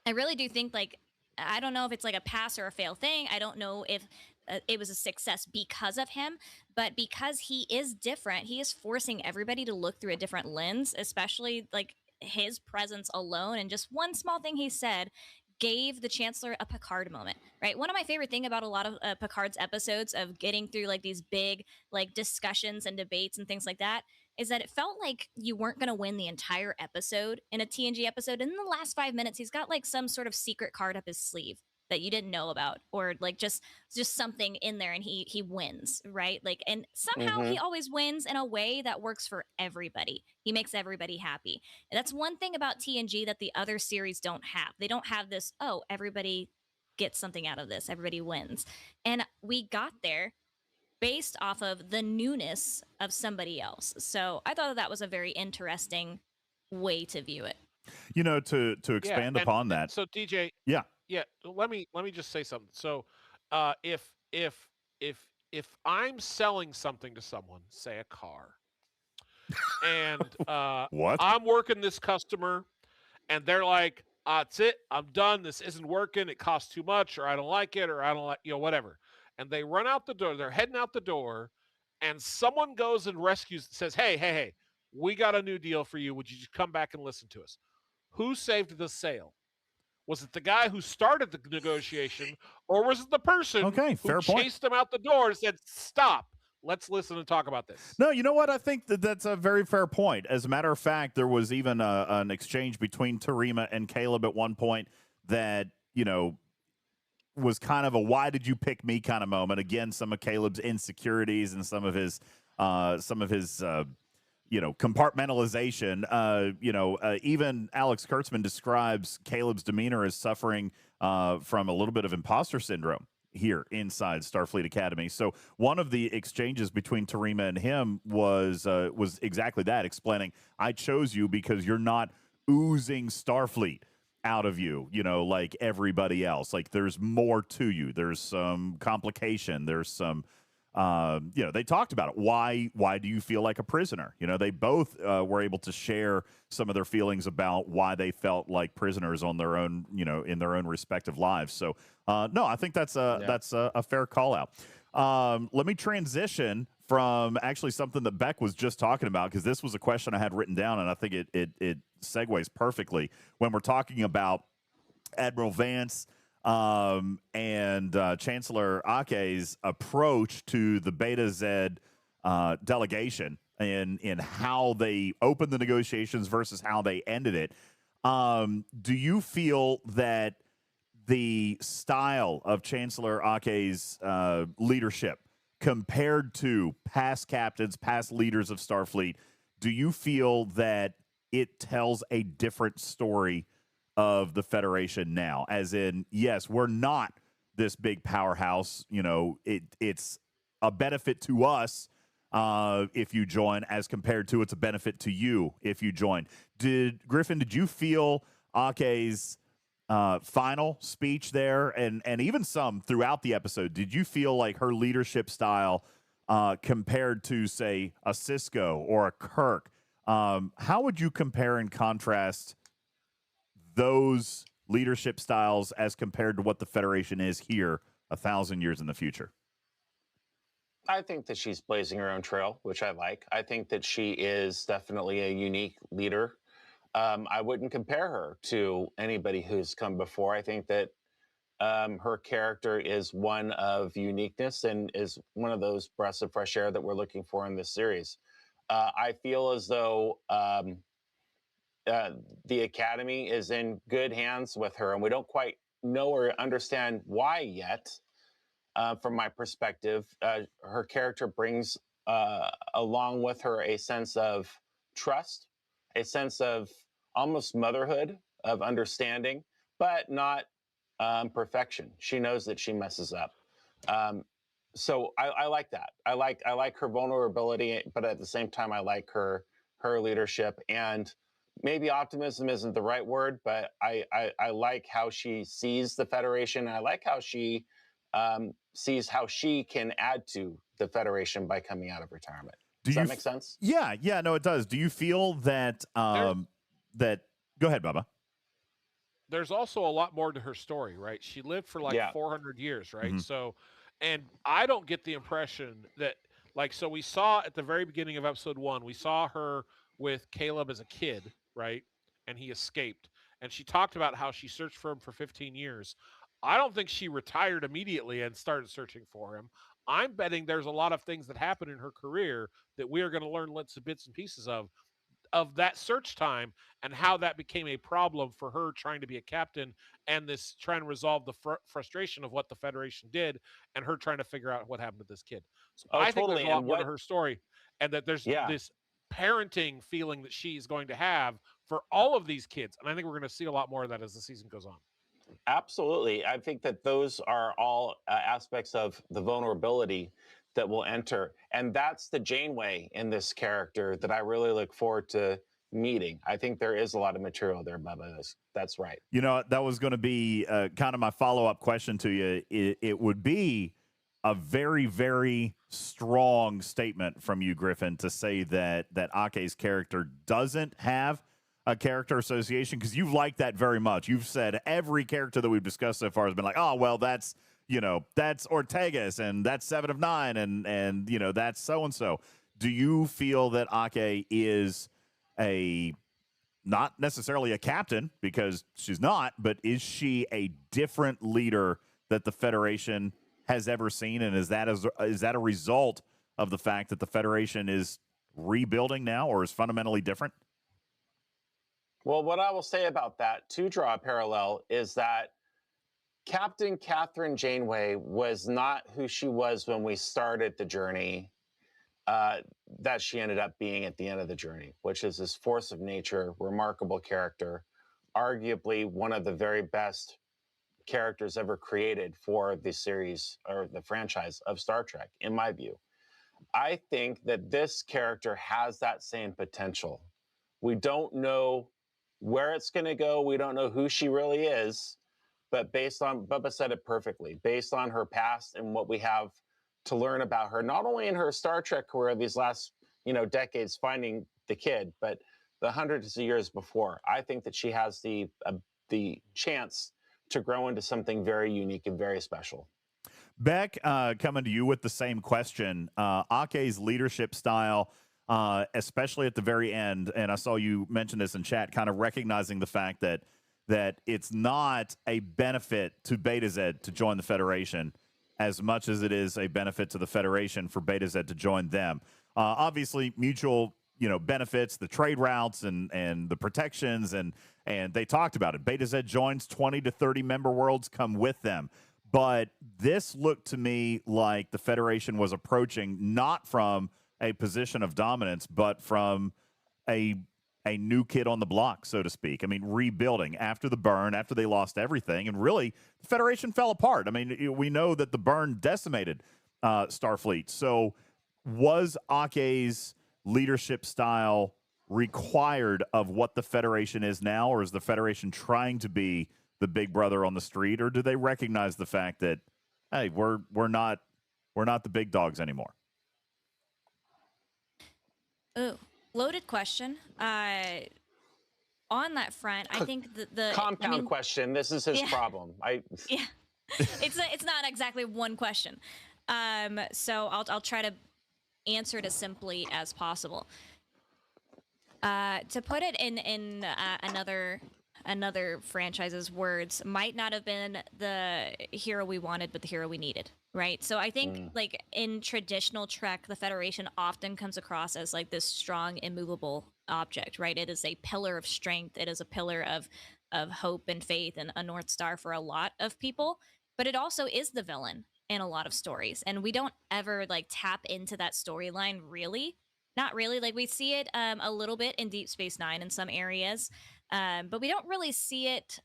I really do think, like, I don't know if it's like a pass or a fail thing. I don't know if it was a success because of him, but because he is different, he is forcing everybody to look through a different lens, especially, like, his presence alone. And just one small thing he said gave the Chancellor a Picard moment, right? One of my favorite thing about a lot of Picard's episodes of getting through, like, these big, like, discussions and debates and things like that is that it felt like you weren't going to win the entire episode in a TNG episode. And in the last 5 minutes, he's got, like, some sort of secret card up his sleeve that you didn't know about, or, like, just something in there, and he wins, right? Like, and somehow he always wins in a way that works for everybody. He makes everybody happy. And that's one thing about TNG that the other series don't have. They don't have this, oh, everybody gets something out of this, everybody wins. And we got there based off of the newness of somebody else. So I thought that was a very interesting way to view it. To expand upon that. So DJ, yeah, let me just say something. So if I'm selling something to someone, say a car, and what? I'm working this customer, and they're like, that's it, I'm done, this isn't working, it costs too much, or I don't like it, or I don't like, whatever. And they run out the door, they're heading out the door, and someone goes and rescues, says, hey, we got a new deal for you, would you just come back and listen to us? Who saved the sale? Was it the guy who started the negotiation, or was it the person who chased them out the door and said, stop, let's listen and talk about this? No, you know what? I think that's a very fair point. As a matter of fact, there was even an exchange between Tarima and Caleb at one point that, was kind of a why did you pick me kind of moment. Again, some of Caleb's insecurities and some of his compartmentalization. Even Alex Kurtzman describes Caleb's demeanor as suffering from a little bit of imposter syndrome here inside Starfleet Academy. So one of the exchanges between Tarima and him was exactly that, explaining, I chose you because you're not oozing Starfleet out of you, like everybody else. Like, there's more to you. There's some complication. There's some, they talked about it. Why do you feel like a prisoner? They both were able to share some of their feelings about why they felt like prisoners on their own, in their own respective lives. So, no, I think that's a fair call out. Let me transition from actually something that Beck was just talking about, because this was a question I had written down, and I think it segues perfectly when we're talking about Admiral Vance and Chancellor Ake's approach to the Betazoid delegation in how they opened the negotiations versus how they ended it. Do you feel that the style of Chancellor Ake's leadership compared to past captains, past leaders of Starfleet, do you feel that it tells a different story of the Federation now? As in, yes, we're not this big powerhouse. It's a benefit to us if you join, as compared to it's a benefit to you if you join. Griffin, did you feel Ake's final speech there, and even some throughout the episode, did you feel like her leadership style compared to, say, a Sisko or a Kirk, how would you compare and contrast those leadership styles as compared to what the Federation is here 1,000 years in the future? I think that she's blazing her own trail, which I like. I think that she is definitely a unique leader. I wouldn't compare her to anybody who's come before. I think that her character is one of uniqueness and is one of those breaths of fresh air that we're looking for in this series. I feel as though the Academy is in good hands with her, and we don't quite know or understand why yet. From my perspective, her character brings along with her a sense of trust, a sense of almost motherhood, of understanding, but not perfection. She knows that she messes up. So I like that. I like her vulnerability, but at the same time, I like her leadership. And maybe optimism isn't the right word, but I like how she sees the Federation. I like how she sees how she can add to the Federation by coming out of retirement. Does that make sense? Yeah, no, it does. Do you feel that that? Go ahead, Bubba. There's also a lot more to her story, right? She lived for 400 years, right? Mm-hmm. So, and I don't get the impression that, so we saw at the very beginning of episode 1, we saw her with Caleb as a kid, right? And he escaped. And she talked about how she searched for him for 15 years. I don't think she retired immediately and started searching for him. I'm betting there's a lot of things that happen in her career that we are going to learn bits and pieces of that search time, and how that became a problem for her trying to be a captain, and this trying to resolve the frustration of what the Federation did, and her trying to figure out what happened to this kid. So I think there's a lot more to her story, and that there's this parenting feeling that she's going to have for all of these kids. And I think we're going to see a lot more of that as the season goes on. Absolutely. I think that those are all aspects of the vulnerability that will enter. And that's the Janeway in this character that I really look forward to meeting. I think there is a lot of material there, Bubba. That's right. That was going to be kind of my follow-up question to you. It would be a very, very strong statement from you, Griffin, to say that Ake's character doesn't have a character association, because you've liked that very much. You've said every character that we've discussed so far has been like, oh, well, that's Ortegas, and that's 7 of 9, and that's so-and-so. Do you feel that Ake is not necessarily a captain, because she's not, but is she a different leader that the Federation has ever seen? And is that a result of the fact that the Federation is rebuilding now, or is fundamentally different? Well, what I will say about that, to draw a parallel, is that Captain Catherine Janeway was not who she was when we started the journey that she ended up being at the end of the journey, which is this force of nature, remarkable character, arguably one of the very best characters ever created for the series or the franchise of Star Trek, in my view. I think that this character has that same potential. We don't know where it's going to go. We don't know who she really is, but based on, Bubba said it perfectly, based on her past and what we have to learn about her, not only in her Star Trek career these last, decades finding the kid, but the hundreds of years before. I think that she has the chance to grow into something very unique and very special. Beck, coming to you with the same question. Ake's leadership style, especially at the very end, and I saw you mention this in chat, kind of recognizing the fact that it's not a benefit to Betazoid to join the Federation as much as it is a benefit to the Federation for Betazoid to join them. Obviously, mutual benefits, the trade routes and the protections, and they talked about it. Betazoid joins, 20 to 30 member worlds come with them. But this looked to me like the Federation was approaching not from a position of dominance, but from a new kid on the block, so to speak. I mean, rebuilding after the burn, after they lost everything. And really, the Federation fell apart. I mean, we know that the burn decimated Starfleet. So was Ake's leadership style required of what the Federation is now, or is the Federation trying to be the big brother on the street, or do they recognize the fact that, hey, we're not the big dogs anymore? Ooh, loaded question. On that front, I think the compound question. This is his problem. Yeah, it's not exactly one question. So I'll try to answer it as simply as possible. To put it in another franchise's words, might not have been the hero we wanted, but the hero we needed, right? So I think like in traditional Trek, the Federation often comes across as like this strong, immovable object, right? It is a pillar of strength. It is a pillar of hope and faith and a North Star for a lot of people, but it also is the villain in a lot of stories. And we don't ever like tap into that storyline really. Not really. Like we see it a little bit in Deep Space Nine in some areas, but we don't really see it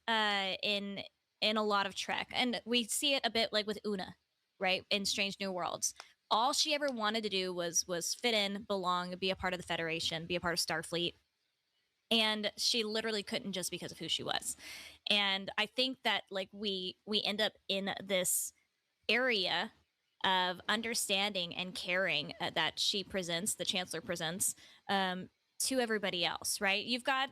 in a lot of Trek. And we see it a bit like with Una, right, in Strange New Worlds. All she ever wanted to do was fit in, belong, be a part of the Federation, be a part of Starfleet. And she literally couldn't just because of who she was. And I think that like we end up in this area of understanding and caring that she presents, the Chancellor presents, to everybody else, right? You've got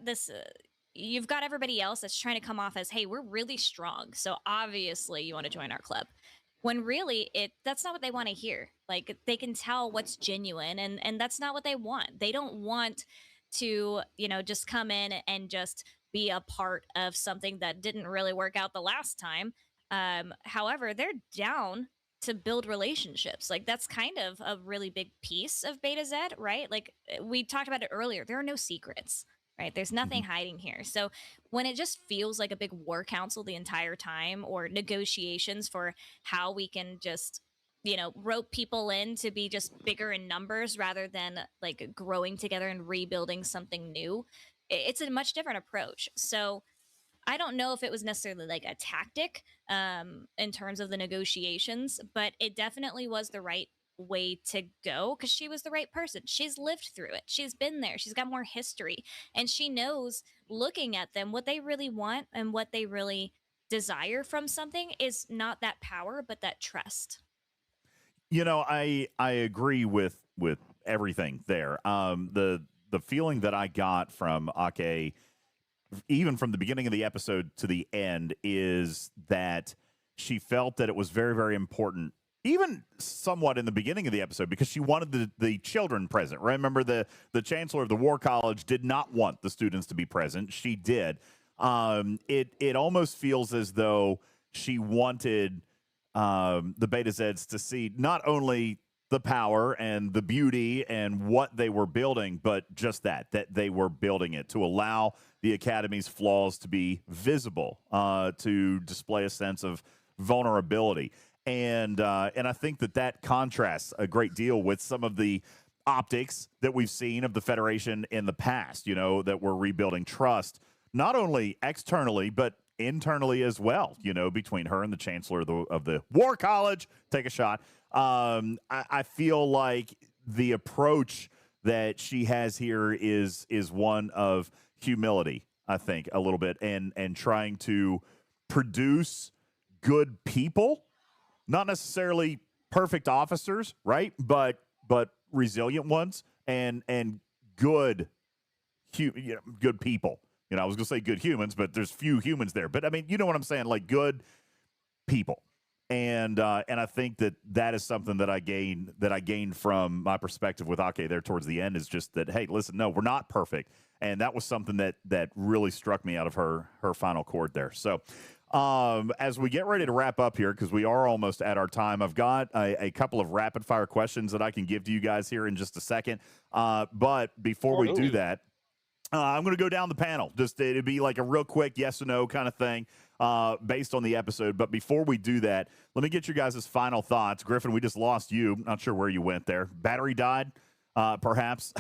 everybody else that's trying to come off as, hey, we're really strong, so obviously you want to join our club. When really that's not what they want to hear. Like they can tell what's genuine, and that's not what they want. They don't want to, just come in and just be a part of something that didn't really work out the last time. However, they're down to build relationships. Like that's kind of a really big piece of Betazoid, right? Like we talked about it earlier. There are no secrets, right? There's nothing hiding here. So when it just feels like a big war council the entire time, or negotiations for how we can just, rope people in to be just bigger in numbers rather than like growing together and rebuilding something new, it's a much different approach. So I don't know if it was necessarily like a tactic in terms of the negotiations, but it definitely was the right way to go because she was the right person. She's lived through it. She's been there. She's got more history, and she knows, looking at them, what they really want and what they really desire from something is not that power, but that trust. I agree with everything there. The feeling that I got from Ake, even from the beginning of the episode to the end, is that she felt that it was very, very important, even somewhat in the beginning of the episode, because she wanted the children present. Remember, the Chancellor of the War College did not want the students to be present. She did. It almost feels as though she wanted the Betazoids to see not only the power and the beauty and what they were building, but just that they were building it to allow the Academy's flaws to be visible, to display a sense of vulnerability. And I think that contrasts a great deal with some of the optics that we've seen of the Federation in the past, you know, that we're rebuilding trust, not only externally, but internally as well, you know, between her and the Chancellor of the War College. Take a shot. I feel like the approach that she has here is one of humility, I think, a little bit, and trying to produce good people, not necessarily perfect officers, right? But resilient ones and good good people. You know, I was going to say good humans, but there's few humans there. But I mean, you know what I'm saying? Like good people. And I think that is something that I gained from my perspective with Ake there towards the end, is just that, hey, listen, no, we're not perfect. And that was something that really struck me out of her final chord there. So as we get ready to wrap up here, because we are almost at our time, I've got a couple of rapid fire questions that I can give to you guys here in just a second. But before we do that, I'm going to go down the panel. Just it'd be like a real quick yes or no kind of thing based on the episode. But before we do that, let me get your guys' final thoughts. Griffin, we just lost you. Not sure where you went there. Battery died, perhaps.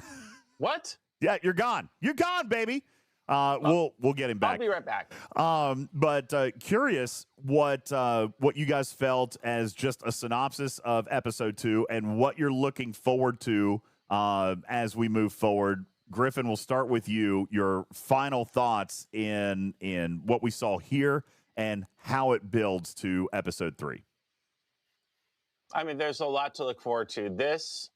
What? Yeah, you're gone. You're gone, baby. We'll get him back. I'll be right back. But curious what you guys felt as just a synopsis of episode 2 and what you're looking forward to as we move forward. Griffin, we'll start with you. Your final thoughts in what we saw here and how it builds to episode 3. I mean, there's a lot to look forward to. This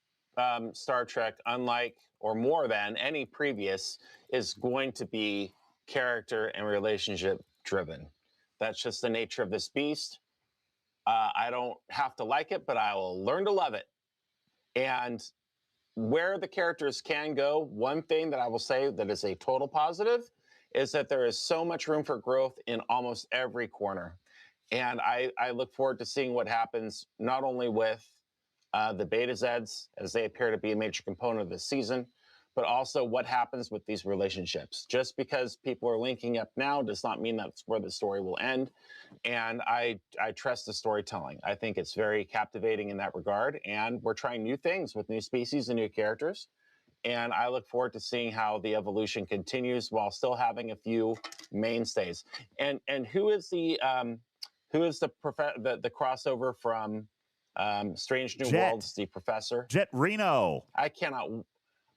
Star Trek, unlike or more than any previous, is going to be character and relationship driven. That's just the nature of this beast. I don't have to like it, but I will learn to love it. And where the characters can go, one thing that I will say that is a total positive is that there is so much room for growth in almost every corner. And I look forward to seeing what happens not only with the Betazoids, as they appear to be a major component of this season, but also what happens with these relationships. Just because people are linking up now does not mean that's where the story will end. And I trust the storytelling. I think it's very captivating in that regard. And we're trying new things with new species and new characters. And I look forward to seeing how the evolution continues while still having a few mainstays. And who is the crossover from Strange New Worlds, the professor? Jet Reno.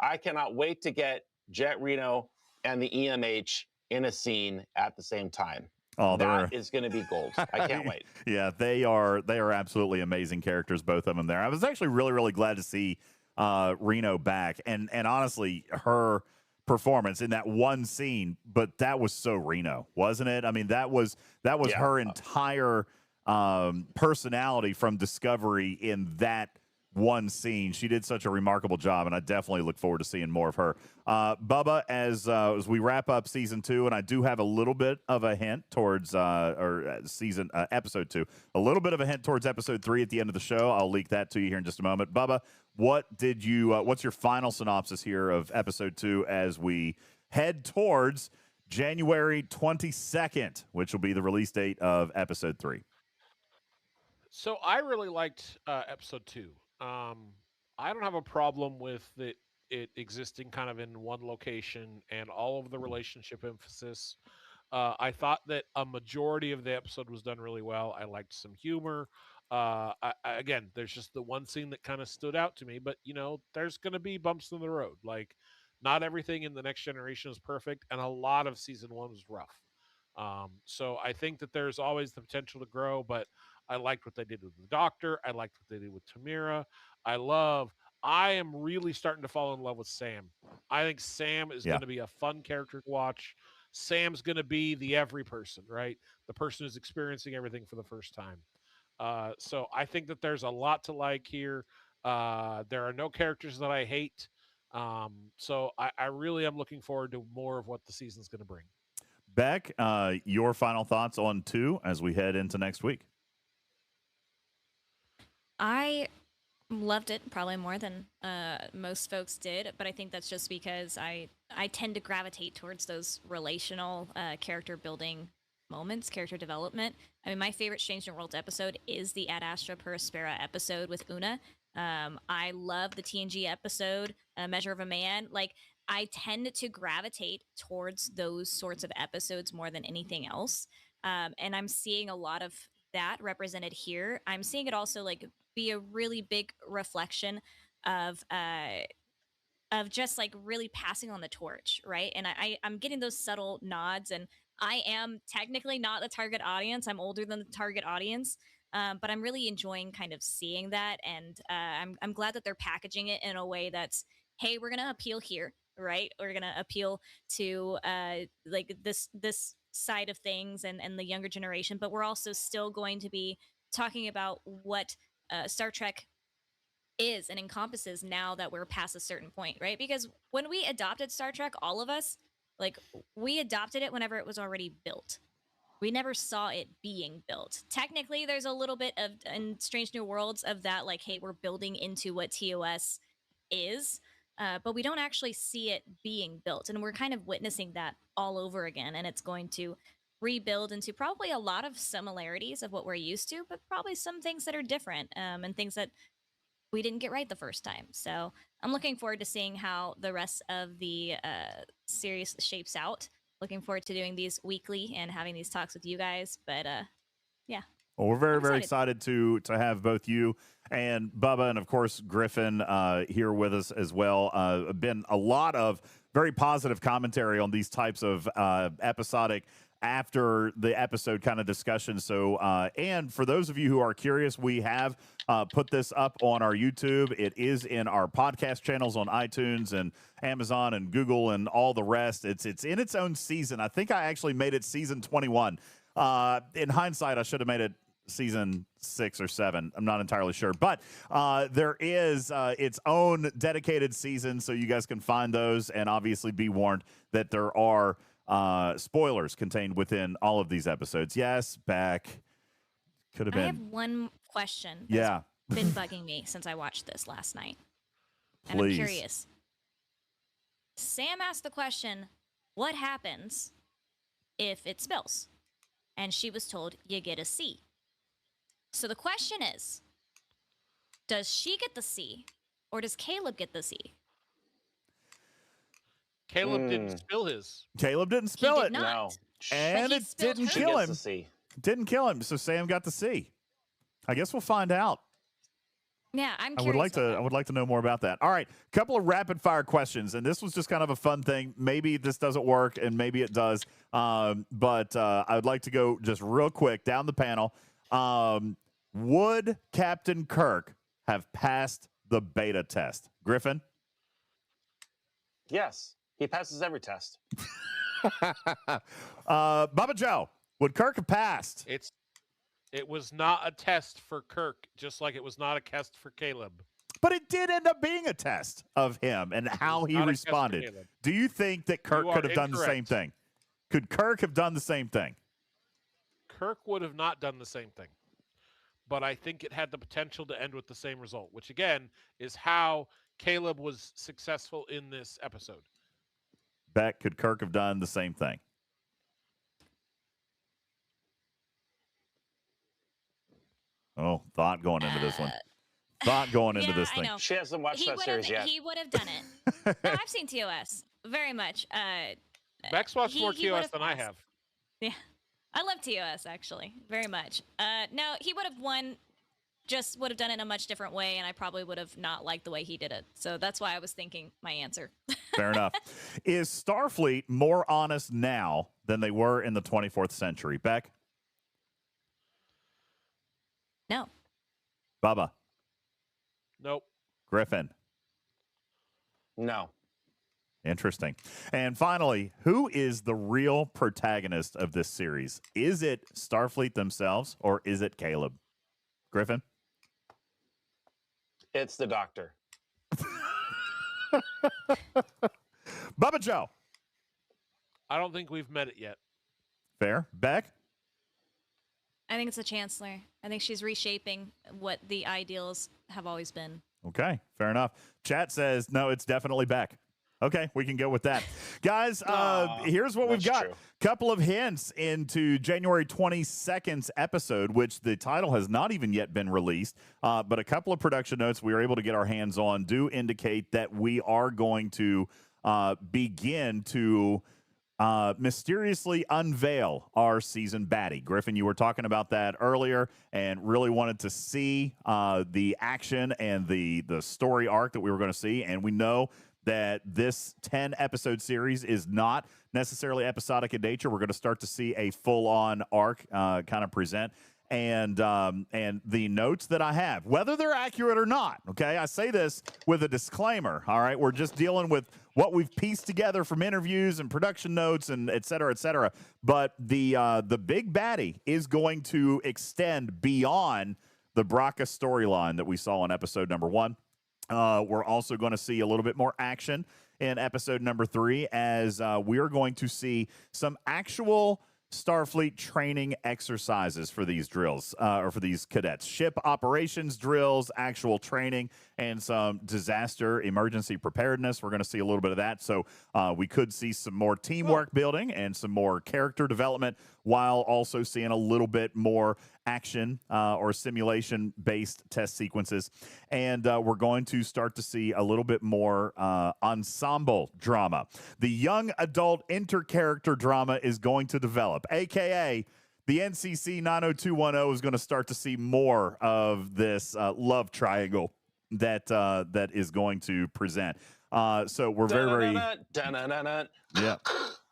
I cannot wait to get Jet Reno and the EMH in a scene at the same time. Oh, that is going to be gold. I can't wait. Yeah, they are absolutely amazing characters, both of them there. I was actually really, really glad to see Reno back. And honestly, her performance in that one scene, but that was so Reno, wasn't it? I mean, that was her entire personality from Discovery in that one scene. She did such a remarkable job, and I definitely look forward to seeing more of her. Bubba, as we wrap up season 2, and I do have a little bit of a hint towards episode 2, a little bit of a hint towards episode 3 at the end of the show. I'll leak that to you here in just a moment. Bubba, what's your final synopsis here of episode 2 as we head towards January 22nd, which will be the release date of episode 3? So I really liked episode 2. I don't have a problem with it existing kind of in one location and all of the relationship emphasis. I thought that a majority of the episode was done really well. I liked some humor. Again, there's just the one scene that kind of stood out to me, but there's going to be bumps in the road. Like, not everything in the Next Generation is perfect, and a lot of season 1 was rough. So I think that there's always the potential to grow, but I liked what they did with the Doctor. I liked what they did with Tamira. I am really starting to fall in love with Sam. I think Sam is going to be a fun character to watch. Sam's going to be the every person, right? The person who's experiencing everything for the first time. So I think that there's a lot to like here. There are no characters that I hate. So I really am looking forward to more of what the season's going to bring. Beck, your final thoughts on 2 as we head into next week? I loved it probably more than most folks did, but I think that's just because I tend to gravitate towards those relational character building moments, character development. I mean, my favorite Strange New Worlds episode is the Ad Astra per Aspera episode with Una. I love the TNG episode, Measure of a Man. Like, I tend to gravitate towards those sorts of episodes more than anything else. And I'm seeing a lot of that represented here. I'm seeing it also like be a really big reflection of just like really passing on the torch, right? And I'm getting those subtle nods, and I am technically not the target audience. I'm older than the target audience, but I'm really enjoying kind of seeing that, and I'm glad that they're packaging it in a way that's, hey, we're gonna appeal here, right? We're gonna appeal to like this side of things and the younger generation, but we're also still going to be talking about what Star Trek is and encompasses now that we're past a certain point, right? Because when we adopted Star Trek, all of us, like, we adopted it whenever it was already built. We never saw it being built. Technically, there's a little bit of in Strange New Worlds of that, like, hey, we're building into what TOS is, but we don't actually see it being built, and we're kind of witnessing that all over again. And it's going to rebuild into probably a lot of similarities of what we're used to, but probably some things that are different, and things that we didn't get right the first time. So I'm looking forward to seeing how the rest of the series shapes out. Looking forward to doing these weekly and having these talks with you guys. But yeah. Well, we're very excited to have both you and Bubba, and of course Griffin here with us as well. Been a lot of very positive commentary on these types of episodic after the episode kind of discussion. So, and for those of you who are curious, we have put this up on our YouTube. It is in our podcast channels on iTunes and Amazon and Google and all the rest. It's in its own season. I think I actually made it season 21. In hindsight, I should have made it season 6 or 7. I'm not entirely sure, but there is its own dedicated season, so you guys can find those, and obviously be warned that there are spoilers contained within all of these episodes. Yes, back could have been. I have one question. Yeah, been bugging me since I watched this last night, and Please. I'm curious. Sam asked the question, "What happens if it spills?" And she was told, "You get a C." So the question is, does she get the C, or does Caleb get the C? Caleb didn't spill his. Caleb didn't spill He did it. not. No. And But he it spilled didn't hers. She kill gets him. to see. Didn't kill him. So Sam got the C. I guess we'll find out. Yeah, I'm I curious. would like to know more about that. All right, couple of rapid fire questions, and this was just kind of a fun thing. Maybe this doesn't work, and maybe it does. But I would like to go just real quick down the panel. Would Captain Kirk have passed the beta test? Griffin? Yes, he passes every test. Bubba Joe, would Kirk have passed? It was not a test for Kirk, just like it was not a test for Caleb. But it did end up being a test of him and how he responded. Do you think that Kirk could have done the same thing? Could Kirk have done the same thing? Kirk would have not done the same thing. But I think it had the potential to end with the same result, which again is how Caleb was successful in this episode. Beck, could Kirk have done the same thing? Oh, thought going into this one. Thought going into this thing. I know. She hasn't watched that series yet. He would have done it. No, I've seen TOS very much. Beck's watched more TOS than I have. Yeah, I love TOS actually very much. No, he would have won. Just would have done it in a much different way, and I probably would have not liked the way he did it. So that's why I was thinking my answer. Fair enough. Is Starfleet more honest now than they were in the 24th century? Beck? No. Bubba? Nope. Griffin? No. Interesting. And finally, who is the real protagonist of this series? Is it Starfleet themselves, or is it Caleb? Griffin? It's the Doctor. Bubba Joe? I don't think we've met it yet. Fair. Beck? I think it's the Chancellor. I think she's reshaping what the ideals have always been. Okay, fair enough. Chat says, no, it's definitely Beck. Okay, we can go with that. Guys, here's what we've got. true. Couple of hints into January 22nd's episode, which the title has not even yet been released, but a couple of production notes we were able to get our hands on do indicate that we are going to begin to mysteriously unveil our season baddie. Griffin, you were talking about that earlier and really wanted to see the action and the story arc that we were going to see, and we know that this 10-episode series is not necessarily episodic in nature. We're going to start to see a full-on arc kind of present. And the notes that I have, whether they're accurate or not, okay, I say this with a disclaimer, all right? We're just dealing with what we've pieced together from interviews and production notes and et cetera, et cetera. But the big baddie is going to extend beyond the Braca storyline that we saw in episode number 1. We're also going to see a little bit more action in episode number 3 as we are going to see some actual Starfleet training exercises for these drills, or for these cadets. Ship operations drills, actual training, and some disaster emergency preparedness. We're going to see a little bit of that. So we could see some more teamwork building and some more character development while also seeing a little bit more action or simulation-based test sequences. And we're going to start to see a little bit more ensemble drama. The young adult inter-character drama is going to develop, a.k.a. the NCC 90210 is going to start to see more of this love triangle that is going to present. So we're very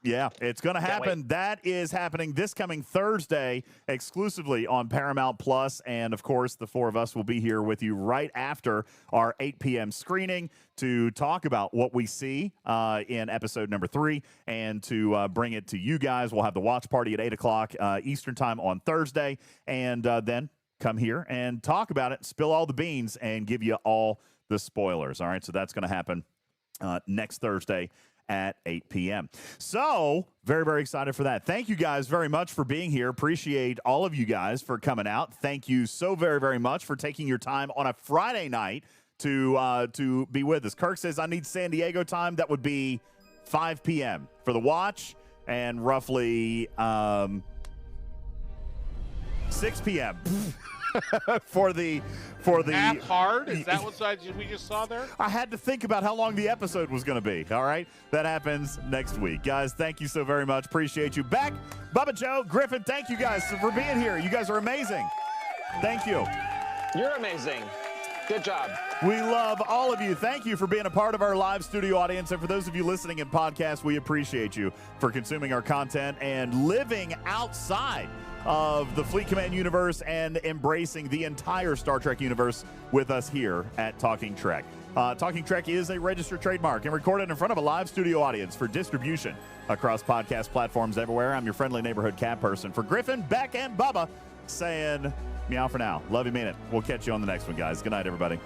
yeah, it's going to happen. That is happening this coming Thursday exclusively on Paramount Plus. And, of course, the four of us will be here with you right after our 8 p.m. screening to talk about what we see in episode number 3 and to bring it to you guys. We'll have the watch party at 8 o'clock Eastern time on Thursday, and then come here and talk about it, spill all the beans, and give you all the spoilers. All right, so that's going to happen next Thursday at 8 p.m. So very, very excited for that. Thank you guys very much for being here. Appreciate all of you guys for coming out. Thank you so very, very much for taking your time on a Friday night to be with us. Kirk says, I need San Diego time. That would be 5 p.m. for the watch and roughly 6 p.m. for the Math hard? Is that what we just saw there? I had to think about how long the episode was going to be. All right, that happens next week, guys. Thank you so very much. Appreciate you. Beck, Bubba Joe, Griffin. Thank you guys for being here. You guys are amazing. Thank you. You're amazing. Good job. We love all of you. Thank you for being a part of our live studio audience. And for those of you listening in podcast, we appreciate you for consuming our content and living outside of the Fleet Command universe and embracing the entire Star Trek universe with us here at Talking Trek. Talking Trek is a registered trademark and recorded in front of a live studio audience for distribution across podcast platforms everywhere. I'm your friendly neighborhood cat person. For Griffin, Beck, and Bubba, saying meow for now. Love you, mean it. We'll catch you on the next one, guys. Good night, everybody.